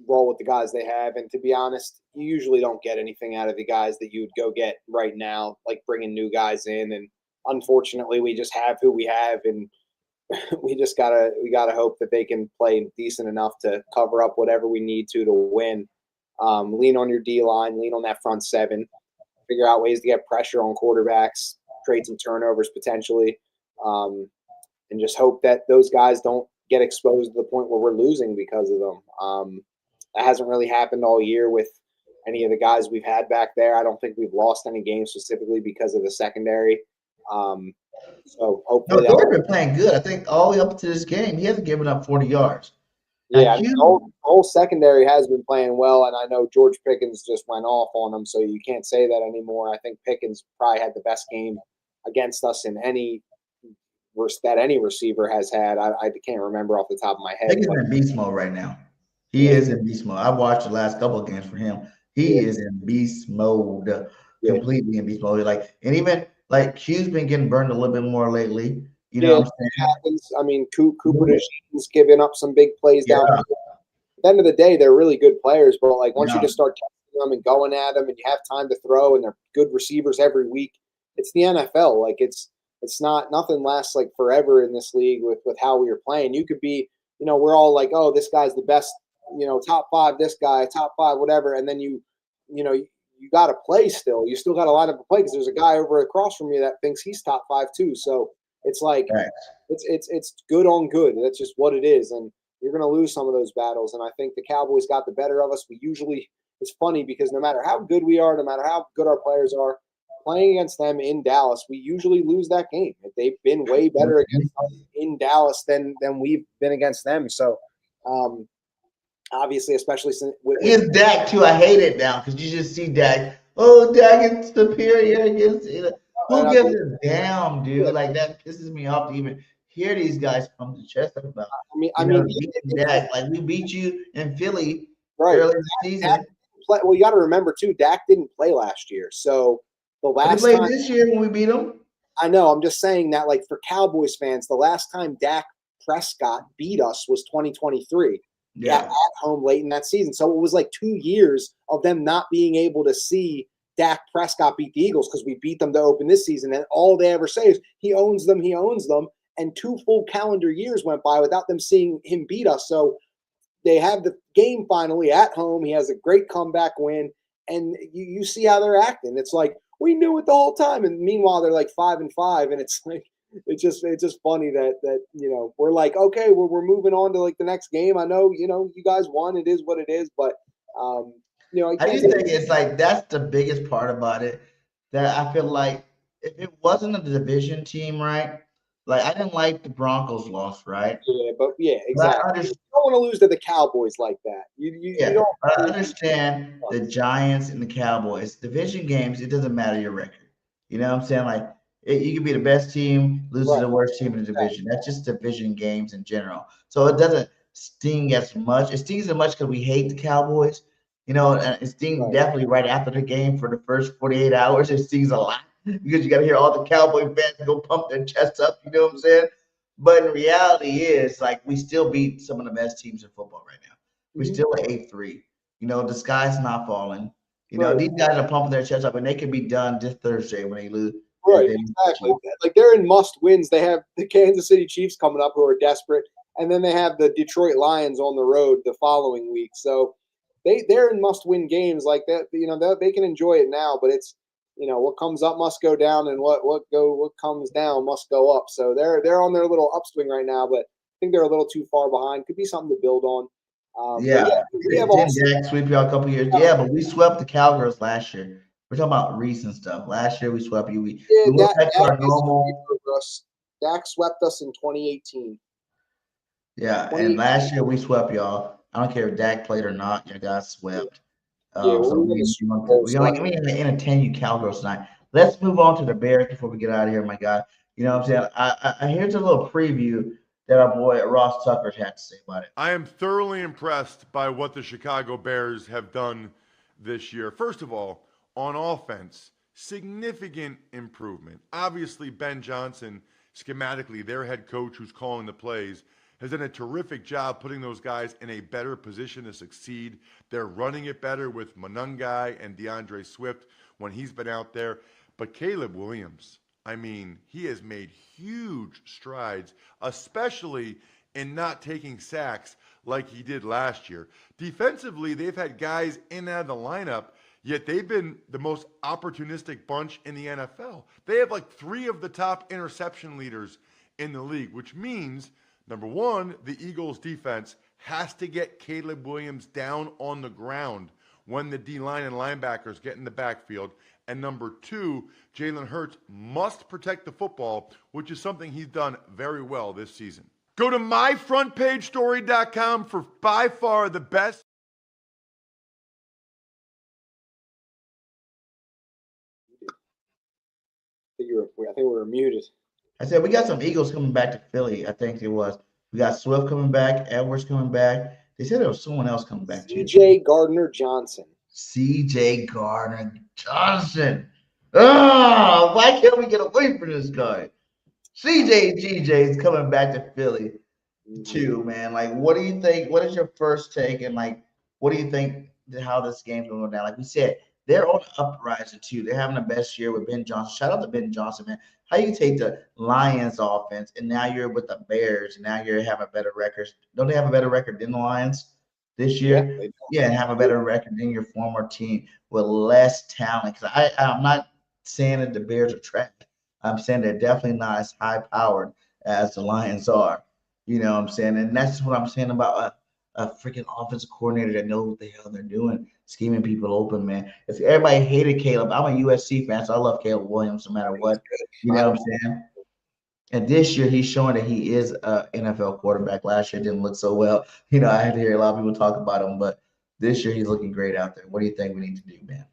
roll with the guys they have. And to be honest, you usually don't get anything out of the guys that you would go get right now, like bringing new guys in. And unfortunately, we just have who we have, and we gotta hope that they can play decent enough to cover up whatever we need to win. Lean on your D line, lean on that front seven, figure out ways to get pressure on quarterbacks, create some turnovers potentially, and just hope that those guys don't get exposed to the point where we're losing because of them. That hasn't really happened all year with any of the guys we've had back there. I don't think we've lost any games specifically because of the secondary. So hopefully they've been playing good. I think all the way up to this game, he hasn't given up 40 yards. Yeah, the whole secondary has been playing well, and I know George Pickens just went off on them, so you can't say that anymore. I think Pickens probably had the best game against us in any receiver has had. I can't remember off the top of my head. Pickens in beast mode right now. He is in beast mode. I've watched the last couple of games for him. He is in beast mode, completely in beast mode. And even Q's been getting burned a little bit more lately. You know what I'm saying? Happens. I mean, Cooper DeJean's giving up some big plays down there. At the end of the day, they're really good players, but once you just start testing them and going at them, and you have time to throw, and they're good receivers every week. It's the NFL. Like it's not nothing lasts like forever in this league with how we are playing. You could be, we're all like, oh, this guy's the best, top 5, this guy, top 5, whatever, and then you got to play still. You still got to line up to play because there's a guy over across from you that thinks he's top 5 too. So it's like it's good on good. That's just what it is, and you're going to lose some of those battles. And I think the Cowboys got the better of us. It's funny because no matter how good we are, no matter how good our players are, playing against them in Dallas, we usually lose that game. They've been way better against us in Dallas than we've been against them. So, obviously, especially since against Dak too, I hate it now because you just see Dak. Oh, Dak is superior against. Who gives a damn, dude? Like that pisses me off to even hear these guys pump the chest up about. I mean, beating Dak, like we beat you in Philly earlier this season. Well, you got to remember too, Dak didn't play last year, so the last he played time this year when we beat him. I know. I'm just saying that, like for Cowboys fans, the last time Dak Prescott beat us was 2023 at home late in that season. So it was like 2 years of them not being able to see Dak Prescott beat the Eagles because we beat them to open this season, and all they ever say is he owns them. And 2 full calendar years went by without them seeing him beat us. So they have the game finally at home. He has a great comeback win, and you see how they're acting. It's like we knew it the whole time, and meanwhile they're like 5-5, and it's like it's just funny that we're like, okay, we're moving on to like the next game. I know you guys won. It is what it is, but I just think it's like that's the biggest part about it. That I feel like if it wasn't a division team, right? Like I didn't like the Broncos loss, right? Yeah, exactly. You don't want to lose to the Cowboys like that. You don't. I understand the Giants and the Cowboys division games. It doesn't matter your record. You know what I'm saying? Like you can be the best team, lose to the worst team in the division. That's just division games in general. So it doesn't sting as much. It stings as much because we hate the Cowboys. And it stings definitely right after the game for the first 48 hours. It stings a lot. Because you got to hear all the Cowboy fans go pump their chests up, you know what I'm saying? But in reality is, like, we still beat some of the best teams in football right now. We're still at 8-3. The sky's not falling. These guys are pumping their chests up, and they can be done this Thursday when they lose. Right, exactly. Like, they're in must-wins. They have the Kansas City Chiefs coming up who are desperate, and then they have the Detroit Lions on the road the following week. So they're in must-win games like that. They can enjoy it now, but it's, what comes up must go down, and what comes down must go up. So they're on their little upswing right now, but I think they're a little too far behind. Could be something to build on. We have Dak sweep y'all a couple years. Yeah, but we swept the Cowgirls last year. We're talking about recent stuff. Last year we swept you. We went back to our normal. Dak swept us in 2018. Yeah, and last year we swept y'all. I don't care if Dak played or not. You guys swept. We're going to entertain you Cowgirls tonight. Let's move on to the Bears before we get out of here, my guy. You know what I'm saying? Here's a little preview that our boy Ross Tucker had to say about it. I am thoroughly impressed by what the Chicago Bears have done this year. First of all, on offense, significant improvement. Obviously, Ben Johnson, schematically, their head coach who's calling the plays, has done a terrific job putting those guys in a better position to succeed. They're running it better with Monungai and DeAndre Swift when he's been out there. But Caleb Williams, I mean, he has made huge strides, especially in not taking sacks like he did last year. Defensively, they've had guys in and out of the lineup, yet they've been the most opportunistic bunch in the NFL. They have like 3 of the top interception leaders in the league, which means number one, the Eagles' defense has to get Caleb Williams down on the ground when the D-line and linebackers get in the backfield. And number two, Jalen Hurts must protect the football, which is something he's done very well this season. Go to myfrontpagestory.com for by far the best. I think we were muted. I said we got some Eagles coming back to Philly. I think it was. We got Swift coming back, Edwards coming back. They said there was someone else coming back too. C.J. Gardner-Johnson. C.J. Gardner-Johnson. Oh, why can't we get away from this guy? C.J. G.J. is coming back to Philly too, man. Like, what do you think? What is your first take? And like, what do you think how this game's going to go down. Like we said, they're on the uprising too. They're having the best year with Ben Johnson. Shout out to Ben Johnson, man. How you take the Lions offense and now you're with the Bears and now you're having better records. Don't they have a better record than the Lions this year? Yeah, and have a better record than your former team with less talent. Because I'm not saying that the Bears are trash. I'm saying they're definitely not as high powered as the Lions are. You know what I'm saying? And that's what I'm saying about a freaking offensive coordinator that knows what the hell they're doing, scheming people open, man. If everybody hated Caleb, I'm a USC fan, so I love Caleb Williams no matter what. You know what I'm saying? And this year, he's showing that he is an NFL quarterback. Last year didn't look so well. You know, I had to hear a lot of people talk about him, but this year he's looking great out there. What do you think we need to do, man?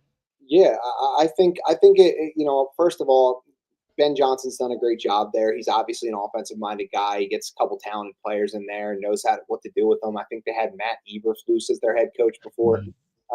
Yeah, I think it, first of all, Ben Johnson's done a great job there. He's obviously an offensive-minded guy. He gets a couple talented players in there and knows what to do with them. I think they had Matt Eberflus as their head coach before.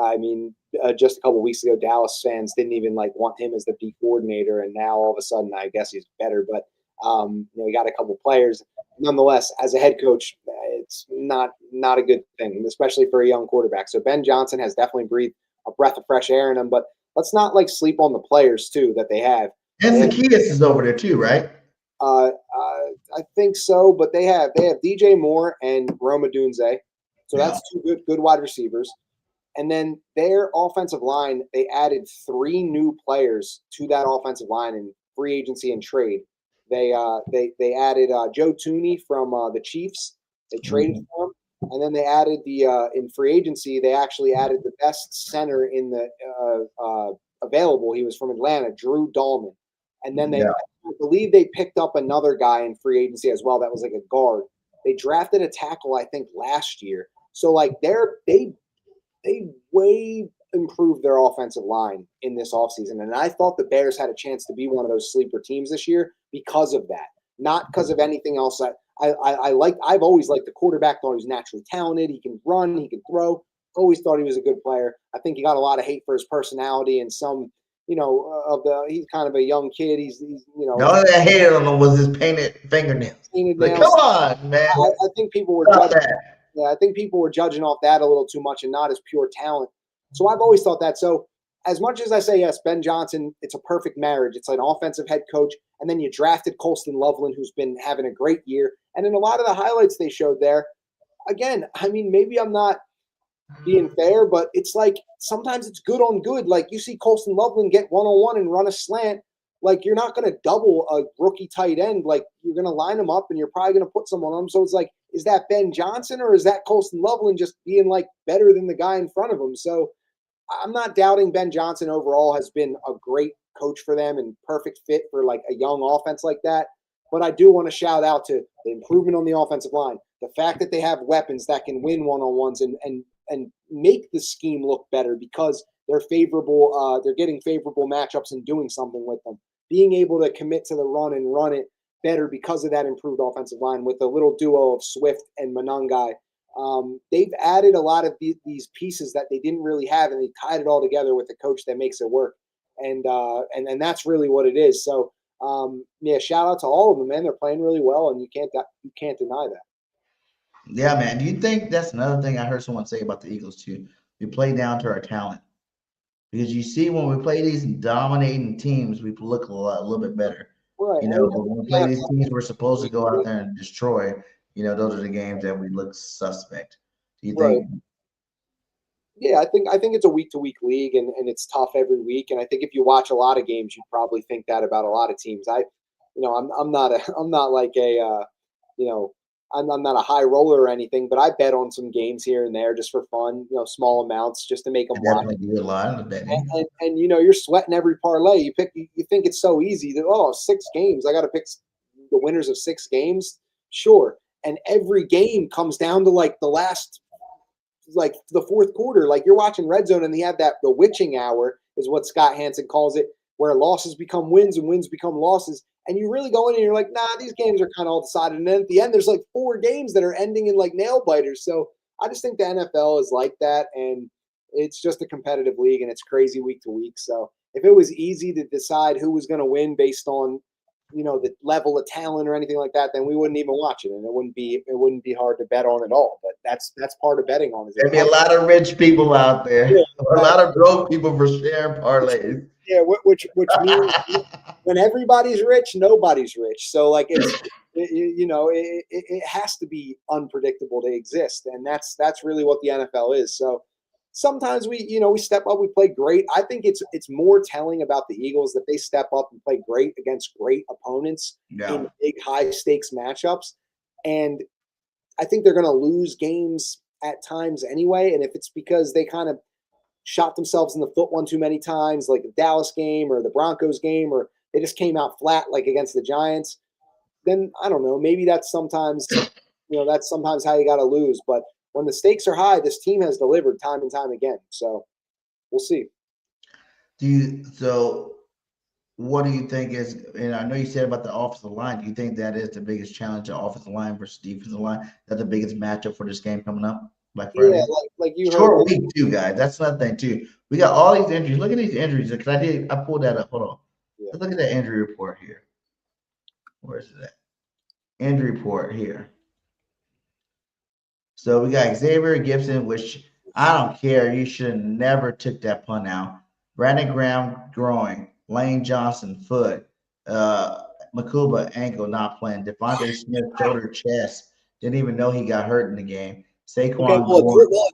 I mean, just a couple weeks ago, Dallas fans didn't even want him as the D coordinator, and now all of a sudden, I guess he's better. But he got a couple players. Nonetheless, as a head coach, it's not a good thing, especially for a young quarterback. So Ben Johnson has definitely breathed a breath of fresh air in him. But let's not sleep on the players too that they have. And Zacchaeus is over there too, right? I think so, but they have DJ Moore and Rome Odunze, so that's two good wide receivers. And then their offensive line, they added 3 new players to that offensive line in free agency and trade. They added Joe Tooney from the Chiefs. They traded for him, and then they added in free agency. They actually added the best center in the available. He was from Atlanta, Drew Dahlman. And then I believe they picked up another guy in free agency as well that was like a guard. They drafted a tackle, I think, last year. So they way improved their offensive line in this offseason. And I thought the Bears had a chance to be one of those sleeper teams this year because of that, not because of anything else. I've always liked the quarterback. Thought he was naturally talented. He can run. He can throw. Always thought he was a good player. I think he got a lot of hate for his personality and some. He's kind of a young kid. He's the only thing I hated on him was his painted fingernails. Come on, man. I think people were judging. Yeah, I think people were judging off that a little too much and not as pure talent. So I've always thought that. So as much as I say yes, Ben Johnson, it's a perfect marriage. It's an offensive head coach, and then you drafted Colston Loveland, who's been having a great year. And in a lot of the highlights they showed there, again, I mean, maybe I'm not being fair, but it's sometimes it's good on good. You see Colston Loveland get one-on-one and run a slant. You're not going to double a rookie tight end. You're going to line them up and you're probably going to put someone on them. So it's is that Ben Johnson or is that Colston Loveland just being better than the guy in front of him? So I'm not doubting Ben Johnson overall has been a great coach for them and perfect fit for a young offense like that. But I do want to shout out to the improvement on the offensive line, the fact that they have weapons that can win one-on-ones and make the scheme look better because they're favorable. They're getting favorable matchups and doing something with them. Being able to commit to the run and run it better because of that improved offensive line with a little duo of Swift and Monangai. They've added a lot of these pieces that they didn't really have, and they tied it all together with a coach that makes it work. And that's really what it is. So shout out to all of them, man. They're playing really well, and you can't deny that. Yeah, man. Do you think that's another thing I heard someone say about the Eagles too? We play down to our talent. Because you see, when we play these dominating teams, we look a little bit better. Right. But when we play these teams we're supposed to go out there and destroy, those are the games that we look suspect. Do you think? Right. Yeah, I think it's a week-to-week league, and it's tough every week. And I think if you watch a lot of games, you'd probably think that about a lot of teams. I'm not a high roller or anything, but I bet on some games here and there just for fun, small amounts just to make them watch. Do a lot of betting. And you're sweating every parlay. You think it's so easy that 6 games. I got to pick the winners of 6 games. Sure. And every game comes down to the last, the fourth quarter. You're watching Red Zone and they have the witching hour is what Scott Hansen calls it, where losses become wins and wins become losses. And you really go in and you're like, nah, these games are kind of all decided. And then at the end, there's 4 games that are ending in nail biters. So I just think the NFL is like that. And it's just a competitive league and it's crazy week to week. So if it was easy to decide who was going to win based on the level of talent or anything like that, then we wouldn't even watch it, and it wouldn't be hard to bet on at all. But that's part of betting on. There'd be a lot of rich people out there, Yeah, or a lot of broke people for sharing parlays. Yeah, which means when everybody's rich, nobody's rich. So like it has to be unpredictable to exist, and that's really what the NFL is. So sometimes we step up, we play great. I think it's more telling about the Eagles that they step up and play great against great opponents in big high stakes matchups, and I think they're going to lose games at times anyway. And if it's because they kind of shot themselves in the foot one too many times, like the Dallas game or the Broncos game, or they just came out flat like against the Giants, then I don't know. Maybe that's sometimes, that's sometimes how you got to lose. But when the stakes are high, this team has delivered time and time again. So we'll see. So what do you think is, and I know you said about the offensive line, do you think that is the biggest challenge, the offensive line versus defensive line? That's the biggest matchup for this game coming up? Yeah, like you short heard. week too, guys. That's another thing too. We got all these injuries. Look at these injuries. Because I pulled that up. Hold on. Yeah. Let's look at that injury report here. Where is it at? Injury report here. So we got Xavier Gibson, which I don't care. You should have never took that punt out. Brandon Graham groin. Lane Johnson foot. Makuba ankle not playing. Devontae Smith shoulder chest. Didn't even know he got hurt in the game. Saquon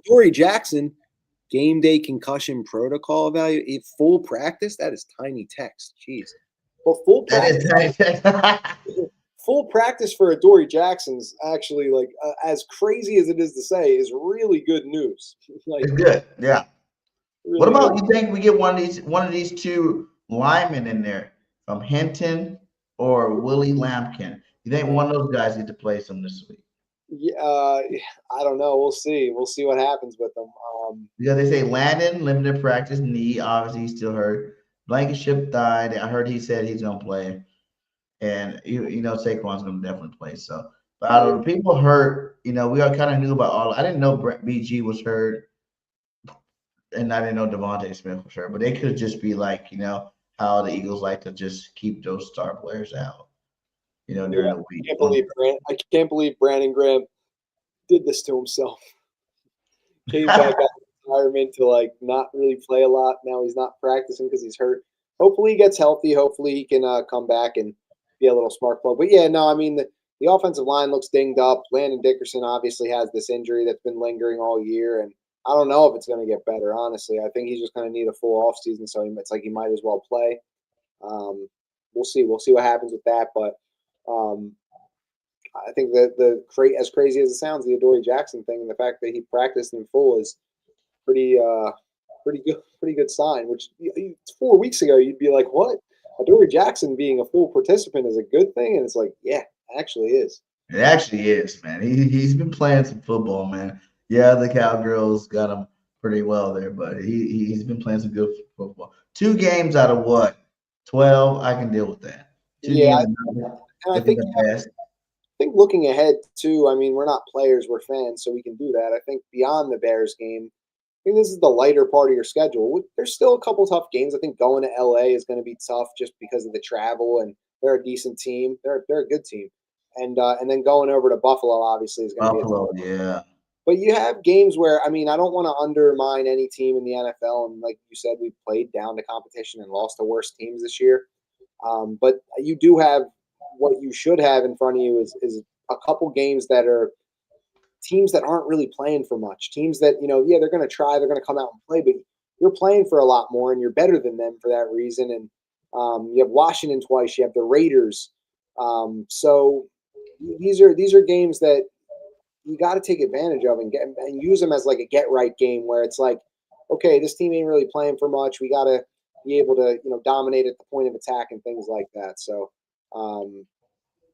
Dory Jackson, game day concussion protocol value, full practice. That is tiny text. Jeez. Well, full practice. That is tiny text. Full practice for Dory Jackson's actually as crazy as it is to say is really good news. It's good, yeah. Really what about you think we get one of these two linemen in there from Hinton or Willie Lampkin? You think one of those guys get to play some this week? Yeah, I don't know. We'll see. We'll see what happens with them. Because they say Landon limited practice knee. Obviously, he's still hurt. Blankenship died. I heard he said he's gonna play, and Saquon's gonna definitely play. So, but out of the people hurt, we all kind of knew about all. I didn't know BG was hurt, and I didn't know Devontae Smith was hurt. But they could just be like, how the Eagles like to just keep those star players out. During the week. I can't believe Brandon Graham did this to himself. Came back out of retirement to not really play a lot. Now he's not practicing because he's hurt. Hopefully he gets healthy. Hopefully he can come back and be a little smart club. But yeah, no, I mean the offensive line looks dinged up. Landon Dickerson obviously has this injury that's been lingering all year, and I don't know if it's going to get better. Honestly, I think he's just going to need a full offseason. So it's like he might as well play. We'll see. We'll see what happens with that, but. I think that as crazy as it sounds, the Adoree Jackson thing and the fact that he practiced in full is pretty good sign. Which 4 weeks ago you'd be like, what? Adoree Jackson being a full participant is a good thing, and it's like, yeah, it actually is. It actually is, man. He's been playing some football, man. Yeah, the Cowgirls got him pretty well there, but he's been playing some good football. 2 games out of what? 12, I can deal with that. 2 games. I think looking ahead too, I mean, we're not players, we're fans, so we can do that. I think beyond the Bears game, I think this is the lighter part of your schedule. There's still a couple tough games. I think going to LA is going to be tough just because of the travel, and they're a decent team. They're a good team. And then going over to Buffalo obviously is going to be yeah. But you have games where, I mean, I don't want to undermine any team in the NFL, and like you said, we played down to competition and lost to worse teams this year. But you do have what you should have in front of you is a couple games that are teams that aren't really playing for much. Teams that, they're going to try, they're going to come out and play, but you're playing for a lot more and you're better than them for that reason. And you have Washington twice, you have the Raiders. So these are games that you got to take advantage of and use them as like a get right game where it's like, okay, this team ain't really playing for much. We got to be able to, dominate at the point of attack and things like that. So,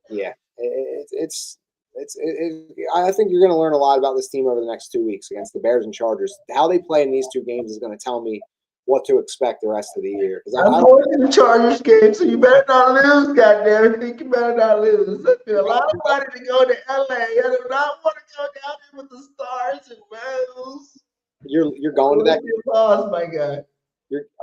yeah, I think you're going to learn a lot about this team over the next 2 weeks against the Bears and Chargers. How they play in these 2 games is going to tell me what to expect the rest of the year. I'm going to the Chargers game, so you better not lose, goddammit. You better not lose. A lot of money to go to LA. I do not want to go down there with the Stars and Rose. You're going to that game? Lost, my guy.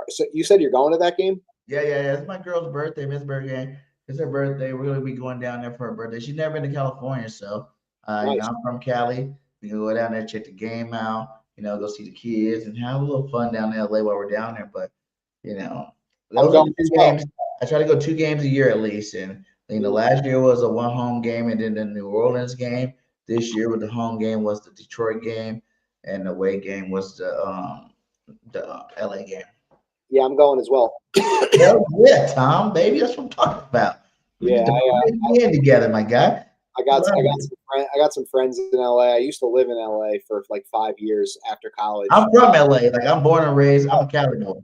So you said you're going to that game? Yeah. It's my girl's birthday, Miss Birthday. It's her birthday. We're gonna be going down there for her birthday. She's never been to California, so Nice. I'm from Cali. We can go down there, check the game out. Go see the kids and have a little fun down in LA while we're down there. But those are the two games. I try to go 2 games a year at least. And last year was a 1 home game, and then the New Orleans game. This year, with the home game was the Detroit game, and the away game was the LA game. Yeah, I'm going as well. Hell yeah, Tom, baby, that's what I'm talking about. We Yeah, get together, my guy. I got some friends in LA. I used to live in LA for like 5 years after college. I'm from LA. Like, I'm born and raised. I'm a Cali boy.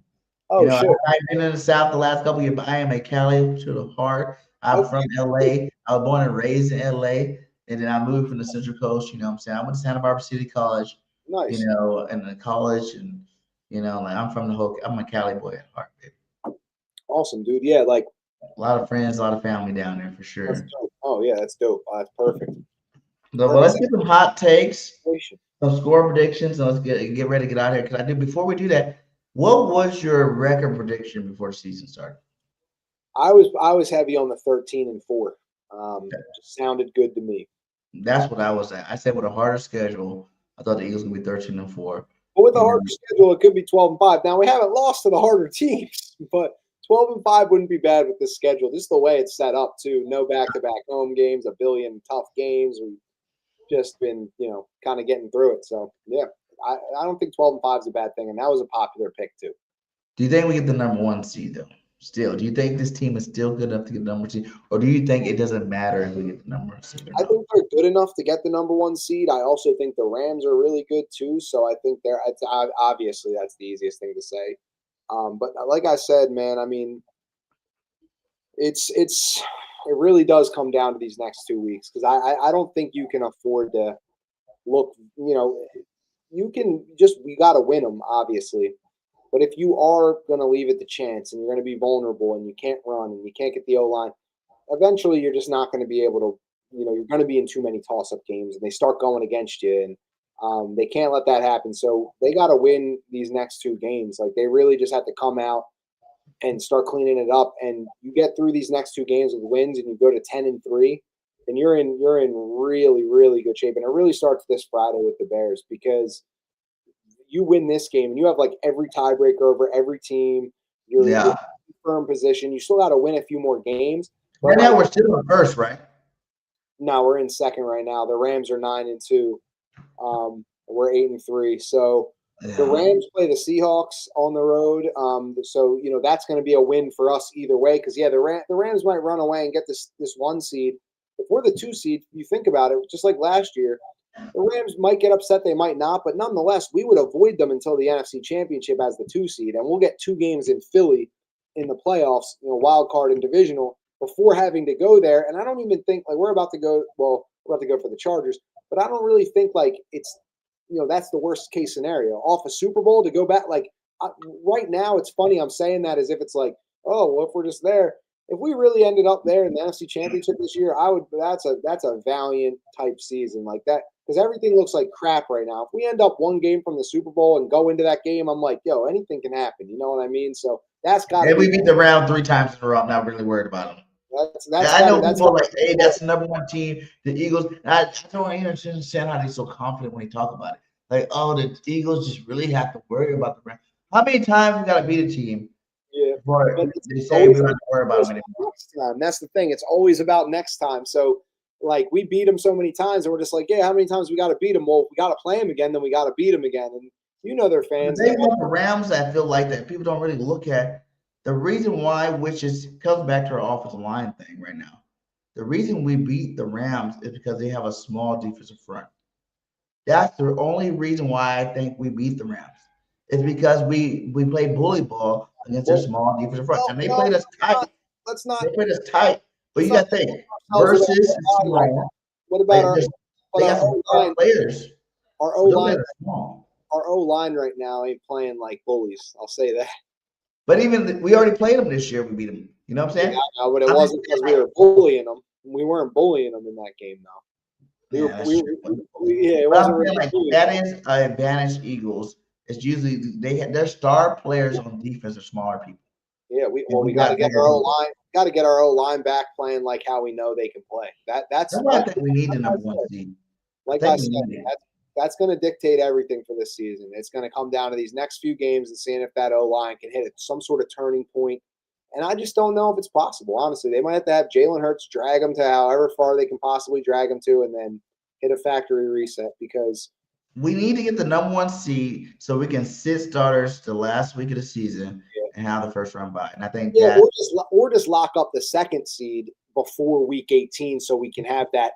Oh, sure. I've been in the South the last couple of years, but I am a Cali to the heart. I'm from LA. I was born and raised in LA, and then I moved from the Central Coast. You know what I'm saying? I went to Santa Barbara City College. Nice. And the college, and I'm from I'm a Cali boy at heart, baby. Awesome, dude. Yeah, like a lot of friends, a lot of family down there for sure. That's dope. Oh yeah, that's dope. That's perfect. So, well, let's get some hot takes, some score predictions, and let's get ready to get out of here. Before we do that, what was your record prediction before the season started? I was heavy on the 13-4. Just sounded good to me. That's what I was at. I said with a harder schedule, I thought the Eagles would be 13-4. But with a harder schedule, it could be 12-5. Now we haven't lost to the harder teams, but 12-5 wouldn't be bad with this schedule. Just the way it's set up too. No back-to-back home games, a billion tough games. We've just been, kind of getting through it. So yeah, I don't think 12-5 is a bad thing, and that was a popular pick too. Do you think we get the number 1 seed though? Still, do you think this team is still good enough to get the number 1 seed, or do you think it doesn't matter if we get the number 1 seed? I think they're good enough to get the number 1 seed. I also think the Rams are really good too. So I think obviously that's the easiest thing to say. But like I said, man, I mean, it really does come down to these next 2 weeks, because I don't think you can afford to look. You can we got to win them, obviously. But if you are going to leave it to chance and you're going to be vulnerable and you can't run and you can't get the O-line, eventually you're just not going to be able to, you're going to be in too many toss-up games, and they start going against you, and they can't let that happen. So they got to win these next 2 games. Like, they really just have to come out and start cleaning it up. And you get through these next 2 games with wins and you go to 10-3, then you're in really, really good shape. And it really starts this Friday with the Bears, because you win this game and you have like every tiebreaker over every team. You're in firm position. You still got to win a few more games. Right now we're still in first, right? No, we're in second right now. The Rams are 9-2. We're 8-3. So the Rams play the Seahawks on the road. So that's going to be a win for us either way. Because the Rams might run away and get this 1 seed. If we're the 2 seed, you think about it, just like last year. The Rams might get upset, they might not, but nonetheless, we would avoid them until the NFC Championship as the 2 seed, and we'll get 2 games in Philly in the playoffs, wild card and divisional, before having to go there. And I don't even think we're about to go for the Chargers, but I don't really think it's that's the worst case scenario. Off a Super Bowl to go back, right now, it's funny I'm saying that as if it's like, oh, well, if we're just there. If we really ended up there in the NFC Championship this year, that's a valiant type season like that, because everything looks like crap right now. If we end up 1 game from the Super Bowl and go into that game, I'm like, yo, anything can happen. You know what I mean? So that's got. And we beat the Rams 3 times in a row. I'm not really worried about them. I know people are like, hey, that's the number 1 team. The Eagles. I don't understand how they're so confident when they talk about it. Like, oh, the Eagles just really have to worry about the Rams. How many times we got to beat a team? Yeah, they say we don't have to worry about them anymore. Next time. That's the thing. It's always about next time. So, we beat them so many times, and we're just like, yeah, how many times we got to beat them? Well, if we got to play them again, then we got to beat them again. And they're fans. The thing about the Rams, I feel like that people don't really look at the reason why, which comes back to our offensive line thing right now. The reason we beat the Rams is because they have a small defensive front. That's the only reason why I think we beat the Rams. It's because we play bully ball against their small defensive front, and they played us tight. They played us tight, but you got to think versus small. What about our players? Our O-line right now ain't playing like bullies. I'll say that. But even we already played them this year. We beat them. You know what I'm saying? Yeah, but it wasn't because we were bullying them. We weren't bullying them in that game, though. It wasn't really that is an advantage. Eagles. It's usually their star players on defense are smaller people. Yeah, we got to get our O line. Got to get our O line back playing like how we know they can play. That's why I think we need the number one seed. Like I said, that's going to dictate everything for this season. It's going to come down to these next few games and seeing if that O line can hit some sort of turning point. And I just don't know if it's possible. Honestly, they might have to have Jalen Hurts drag them to however far they can possibly drag them to, and then hit a factory reset because we need to get the number one seed so we can sit starters the last week of the season and have the first round bye. And I think or just lock up the second seed before week 18 so we can have that.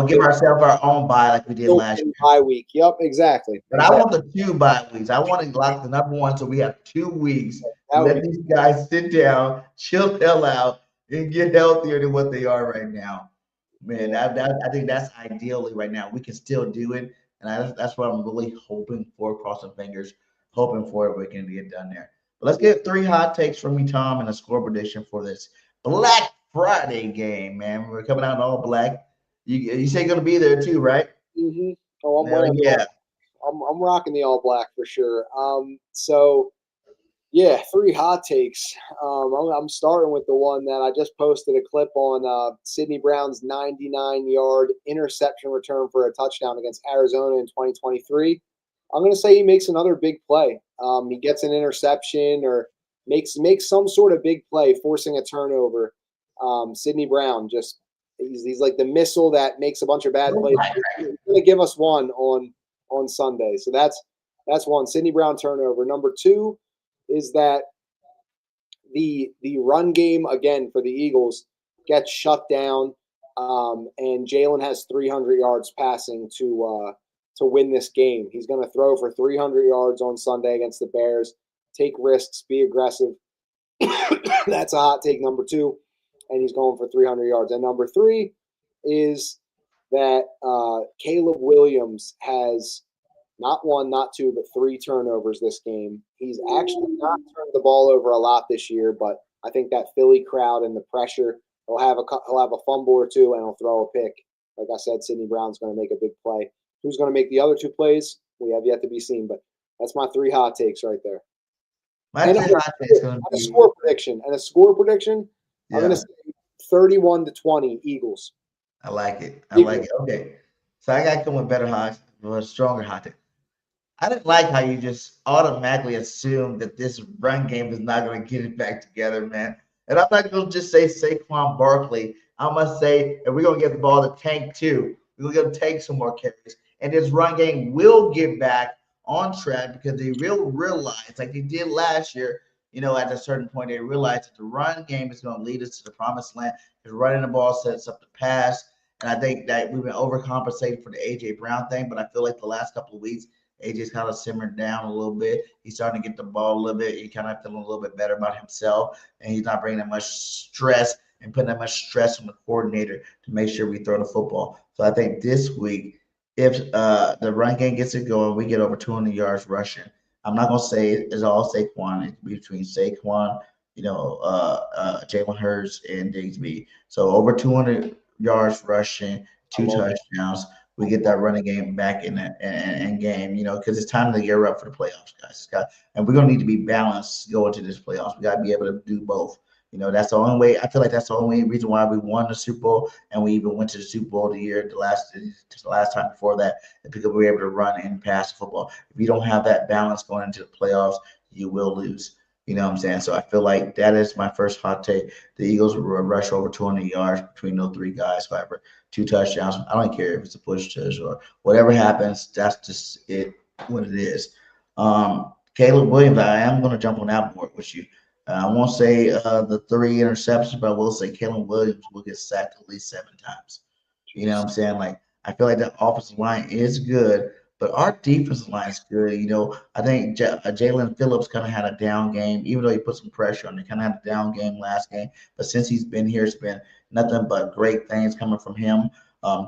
Give ourselves our own bye like we did last year. Bye week. Yep, exactly. But I want the 2 bye weeks. I want to lock the number one so we have 2 weeks. Let these guys sit down, chill the hell out, and get healthier than what they are right now. Man, I think that's ideally right now. We can still do it. And that's what I'm really hoping for, crossing fingers, hoping for it. We can get done there. But let's get 3 hot takes from me, Tom, and a score prediction for this Black Friday game, man. We're coming out all black. You say you're going to be there too, right? Mm-hmm. Oh, I'm wearing I'm rocking the all black for sure. So, yeah, 3 hot takes. I'm starting with the one that I just posted a clip on Sidney Brown's 99-yard interception return for a touchdown against Arizona in 2023. I'm going to say he makes another big play. He gets an interception or makes some sort of big play, forcing a turnover. Sidney Brown he's like the missile that makes a bunch of bad plays. He's going to give us one on Sunday. So that's one. Sidney Brown turnover. Number 2 is that the run game again for the Eagles gets shut down, and Jalen has 300 yards passing to win this game. He's going to throw for 300 yards on Sunday against the Bears. Take risks, be aggressive. That's a hot take number 2, and he's going for 300 yards. And number 3 is that Caleb Williams has not 1, not 2, but 3 turnovers this game. He's actually not turned the ball over a lot this year, but I think that Philly crowd and the pressure, he'll have a fumble or 2, and he'll throw a pick. Like I said, Sidney Brown's going to make a big play. Who's going to make the other 2 plays? We have yet to be seen, but that's my 3 hot takes right there. And a score prediction. I'm going to say 31-20 Eagles. I like it. Okay. So I got to come with better hot, with a stronger hot take. I didn't like how you just automatically assumed that this run game is not going to get it back together, man. And I'm not going to just say Saquon Barkley. I must say, if we're going to get the ball to Tank too, we're going to take some more carries. And this run game will get back on track because they will realize, like they did last year, at a certain point, they realized that the run game is going to lead us to the promised land. Because running the ball sets up the pass. And I think that we've been overcompensating for the A.J. Brown thing, but I feel like the last couple of weeks, A.J.'s kind of simmered down a little bit. He's starting to get the ball a little bit. He's kind of feeling a little bit better about himself, and he's not bringing that much stress and putting that much stress on the coordinator to make sure we throw the football. So I think this week, if the run game gets it going, we get over 200 yards rushing. I'm not going to say it's all Saquon. It's between Saquon, Jalen Hurts, and Diggsby. So over 200 yards rushing, 2 touchdowns. We get that running game back in game, because it's time to gear up for the playoffs, guys. And we're going to need to be balanced going to this playoffs. We got to be able to do both. That's the only way. I feel like that's the only reason why we won the Super Bowl, and we even went to the Super Bowl the last time before that, because we were able to run and pass the football. If you don't have that balance going into the playoffs, you will lose. You know what I'm saying? So I feel like that is my first hot take. The Eagles will rush over 200 yards between those 3 guys, however, 2 touchdowns. I don't care if it's a push touch or whatever happens. That's just what it is. Caleb Williams, I am going to jump on that board with you. I won't say the 3 interceptions, but I will say Caleb Williams will get sacked at least 7 times. You know what I'm saying? Like, I feel like the offensive line is good, but our defensive line is good. I think Jalen Phillips kind of had a down game, even though he put some pressure on him. He kind of had a down game last game. But since he's been here, it's been nothing but great things coming from him.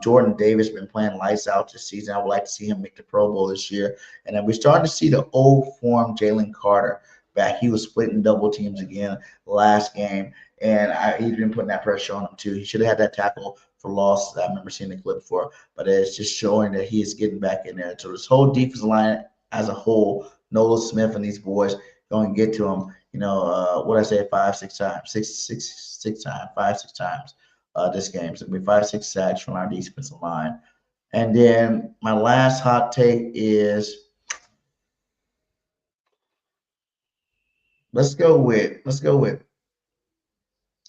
Jordan Davis been playing lights out this season. I would like to see him make the Pro Bowl this year. And then we're starting to see the old form Jalen Carter back. He was splitting double teams again last game, and he's been putting that pressure on him too. He should have had that tackle for loss. I remember seeing the clip for, but it's just showing that he is getting back in there. So this whole defensive line as a whole, Nolan Smith and these boys going to get to him. what I say, 5-6 times, six times, 5-6 times this game. So it'll be 5-6 sacks from our defensive line. And then my last hot take is let's go with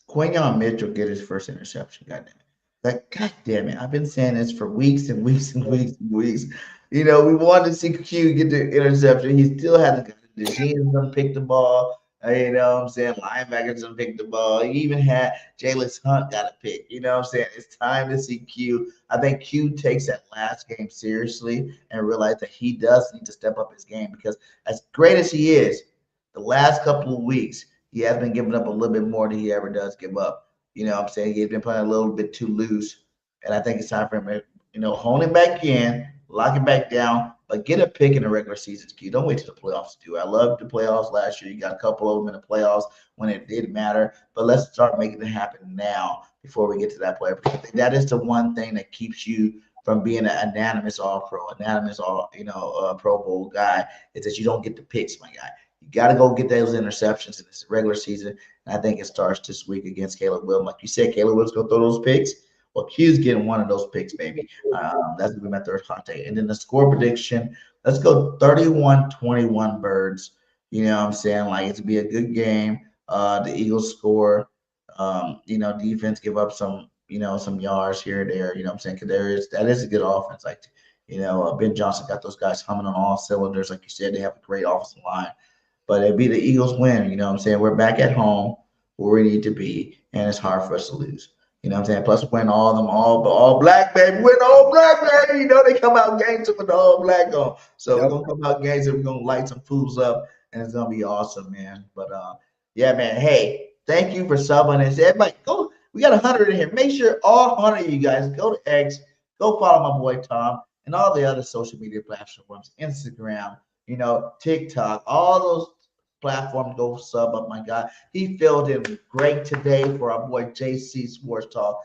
Quinyon Mitchell get his first interception. God damn it. Like, God damn it. I've been saying this for weeks and weeks and weeks and weeks. We wanted to see Q get the interception. He still hasn't got it. The Gene doesn't pick the ball. You know what I'm saying? Linebackers doesn't pick the ball. He even had Jalen Hunt got a pick. You know what I'm saying? It's time to see Q. I think Q takes that last game seriously and realize that he does need to step up his game because as great as he is, the last couple of weeks, he has been giving up a little bit more than he ever does give up. You know what I'm saying? He's been playing a little bit too loose. And I think it's time for him to, hone it back in, lock it back down, but get a pick in the regular season, Q. Don't wait till the playoffs to do it. I loved the playoffs last year. You got a couple of them in the playoffs when it did matter. But let's start making it happen now before we get to that player. Because that is the one thing that keeps you from being an unanimous All-Pro, Pro Bowl guy, is that you don't get the picks, my guy. You got to go get those interceptions in this regular season. And I think it starts this week against Caleb Williams. Like you said, Caleb Williams going to throw those picks. Well, Q's getting one of those picks, baby. That's going to be my third hot take. And then the score prediction, let's go 31-21 Birds. You know what I'm saying? Like, it's going to be a good game. The Eagles score. Defense give up some yards here or there. You know what I'm saying? Because that is a good offense. Like, Ben Johnson got those guys humming on all cylinders. Like you said, they have a great offensive line. But it'd be the Eagles win. You know what I'm saying? We're back at home where we need to be, and it's hard for us to lose. You know what I'm saying? Plus, we're all of them, all black, baby. We're all black, baby. They come out games with the all black on. So we're going to come out games and we're going to light some fools up, and it's going to be awesome, man. But, yeah, man, hey, thank you for subbing and everybody go. We got 100 in here. Make sure all 100 of you guys go to X, go follow my boy Tom and all the other social media platforms, Instagram, TikTok, all those platforms. Go sub up, my guy. He filled in great today for our boy JC Sports Talk.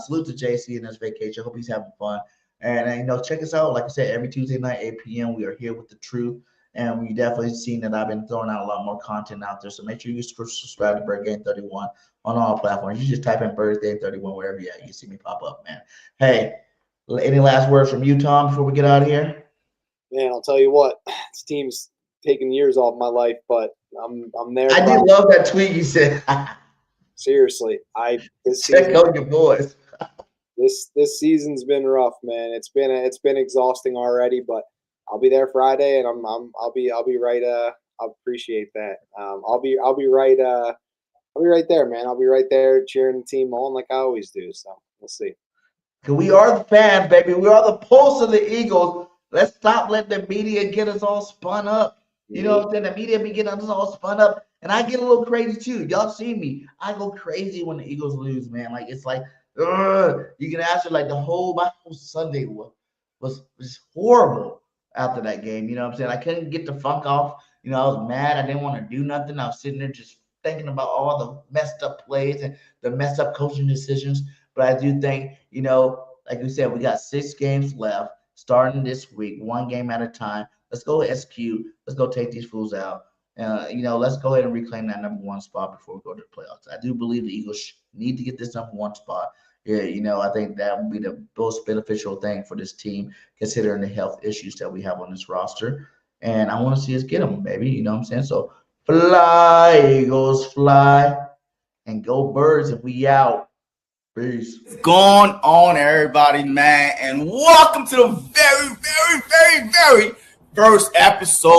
Salute to JC in his vacation. Hope he's having fun. And check us out. Like I said, every Tuesday night, 8 p.m. We are here with the truth. And we definitely seen that I've been throwing out a lot more content out there. So make sure you subscribe to Bird Game 31 on all platforms. You just type in Bird Game 31 wherever you're at. You see me pop up, man. Hey, any last words from you, Tom, before we get out of here? Man, I'll tell you what. This team's taken years off my life, but I'm there. I did love that tweet you said. Seriously, check out your boys. This season's been rough, man. It's been exhausting already, but I'll be there Friday, and I'll be right. I'll appreciate that. I'll be right. I'll be right there, man. I'll be right there cheering the team on like I always do. So we'll see. We are the fans, baby. We are the pulse of the Eagles. Let's stop letting the media get us all spun up. You know what I'm saying? The media be getting us all spun up. And I get a little crazy too. Y'all see me. I go crazy when the Eagles lose, man. Like, it's like, you can ask her, like, my whole Sunday was horrible after that game. You know what I'm saying? I couldn't get the funk off. I was mad. I didn't want to do nothing. I was sitting there just thinking about all the messed up plays and the messed up coaching decisions. But I do think, like we said, we got 6 games left starting this week, 1 game at a time. Let's go SQ. Let's go take these fools out. Let's go ahead and reclaim that number 1 spot before we go to the playoffs. I do believe the Eagles need to get this number 1 spot. Yeah, I think that would be the most beneficial thing for this team, considering the health issues that we have on this roster. And I want to see us get them, baby. You know what I'm saying? So fly, Eagles, fly, and go Birds if we out. Peace. What's going on, everybody, man? And welcome to the very, very, very, very first episode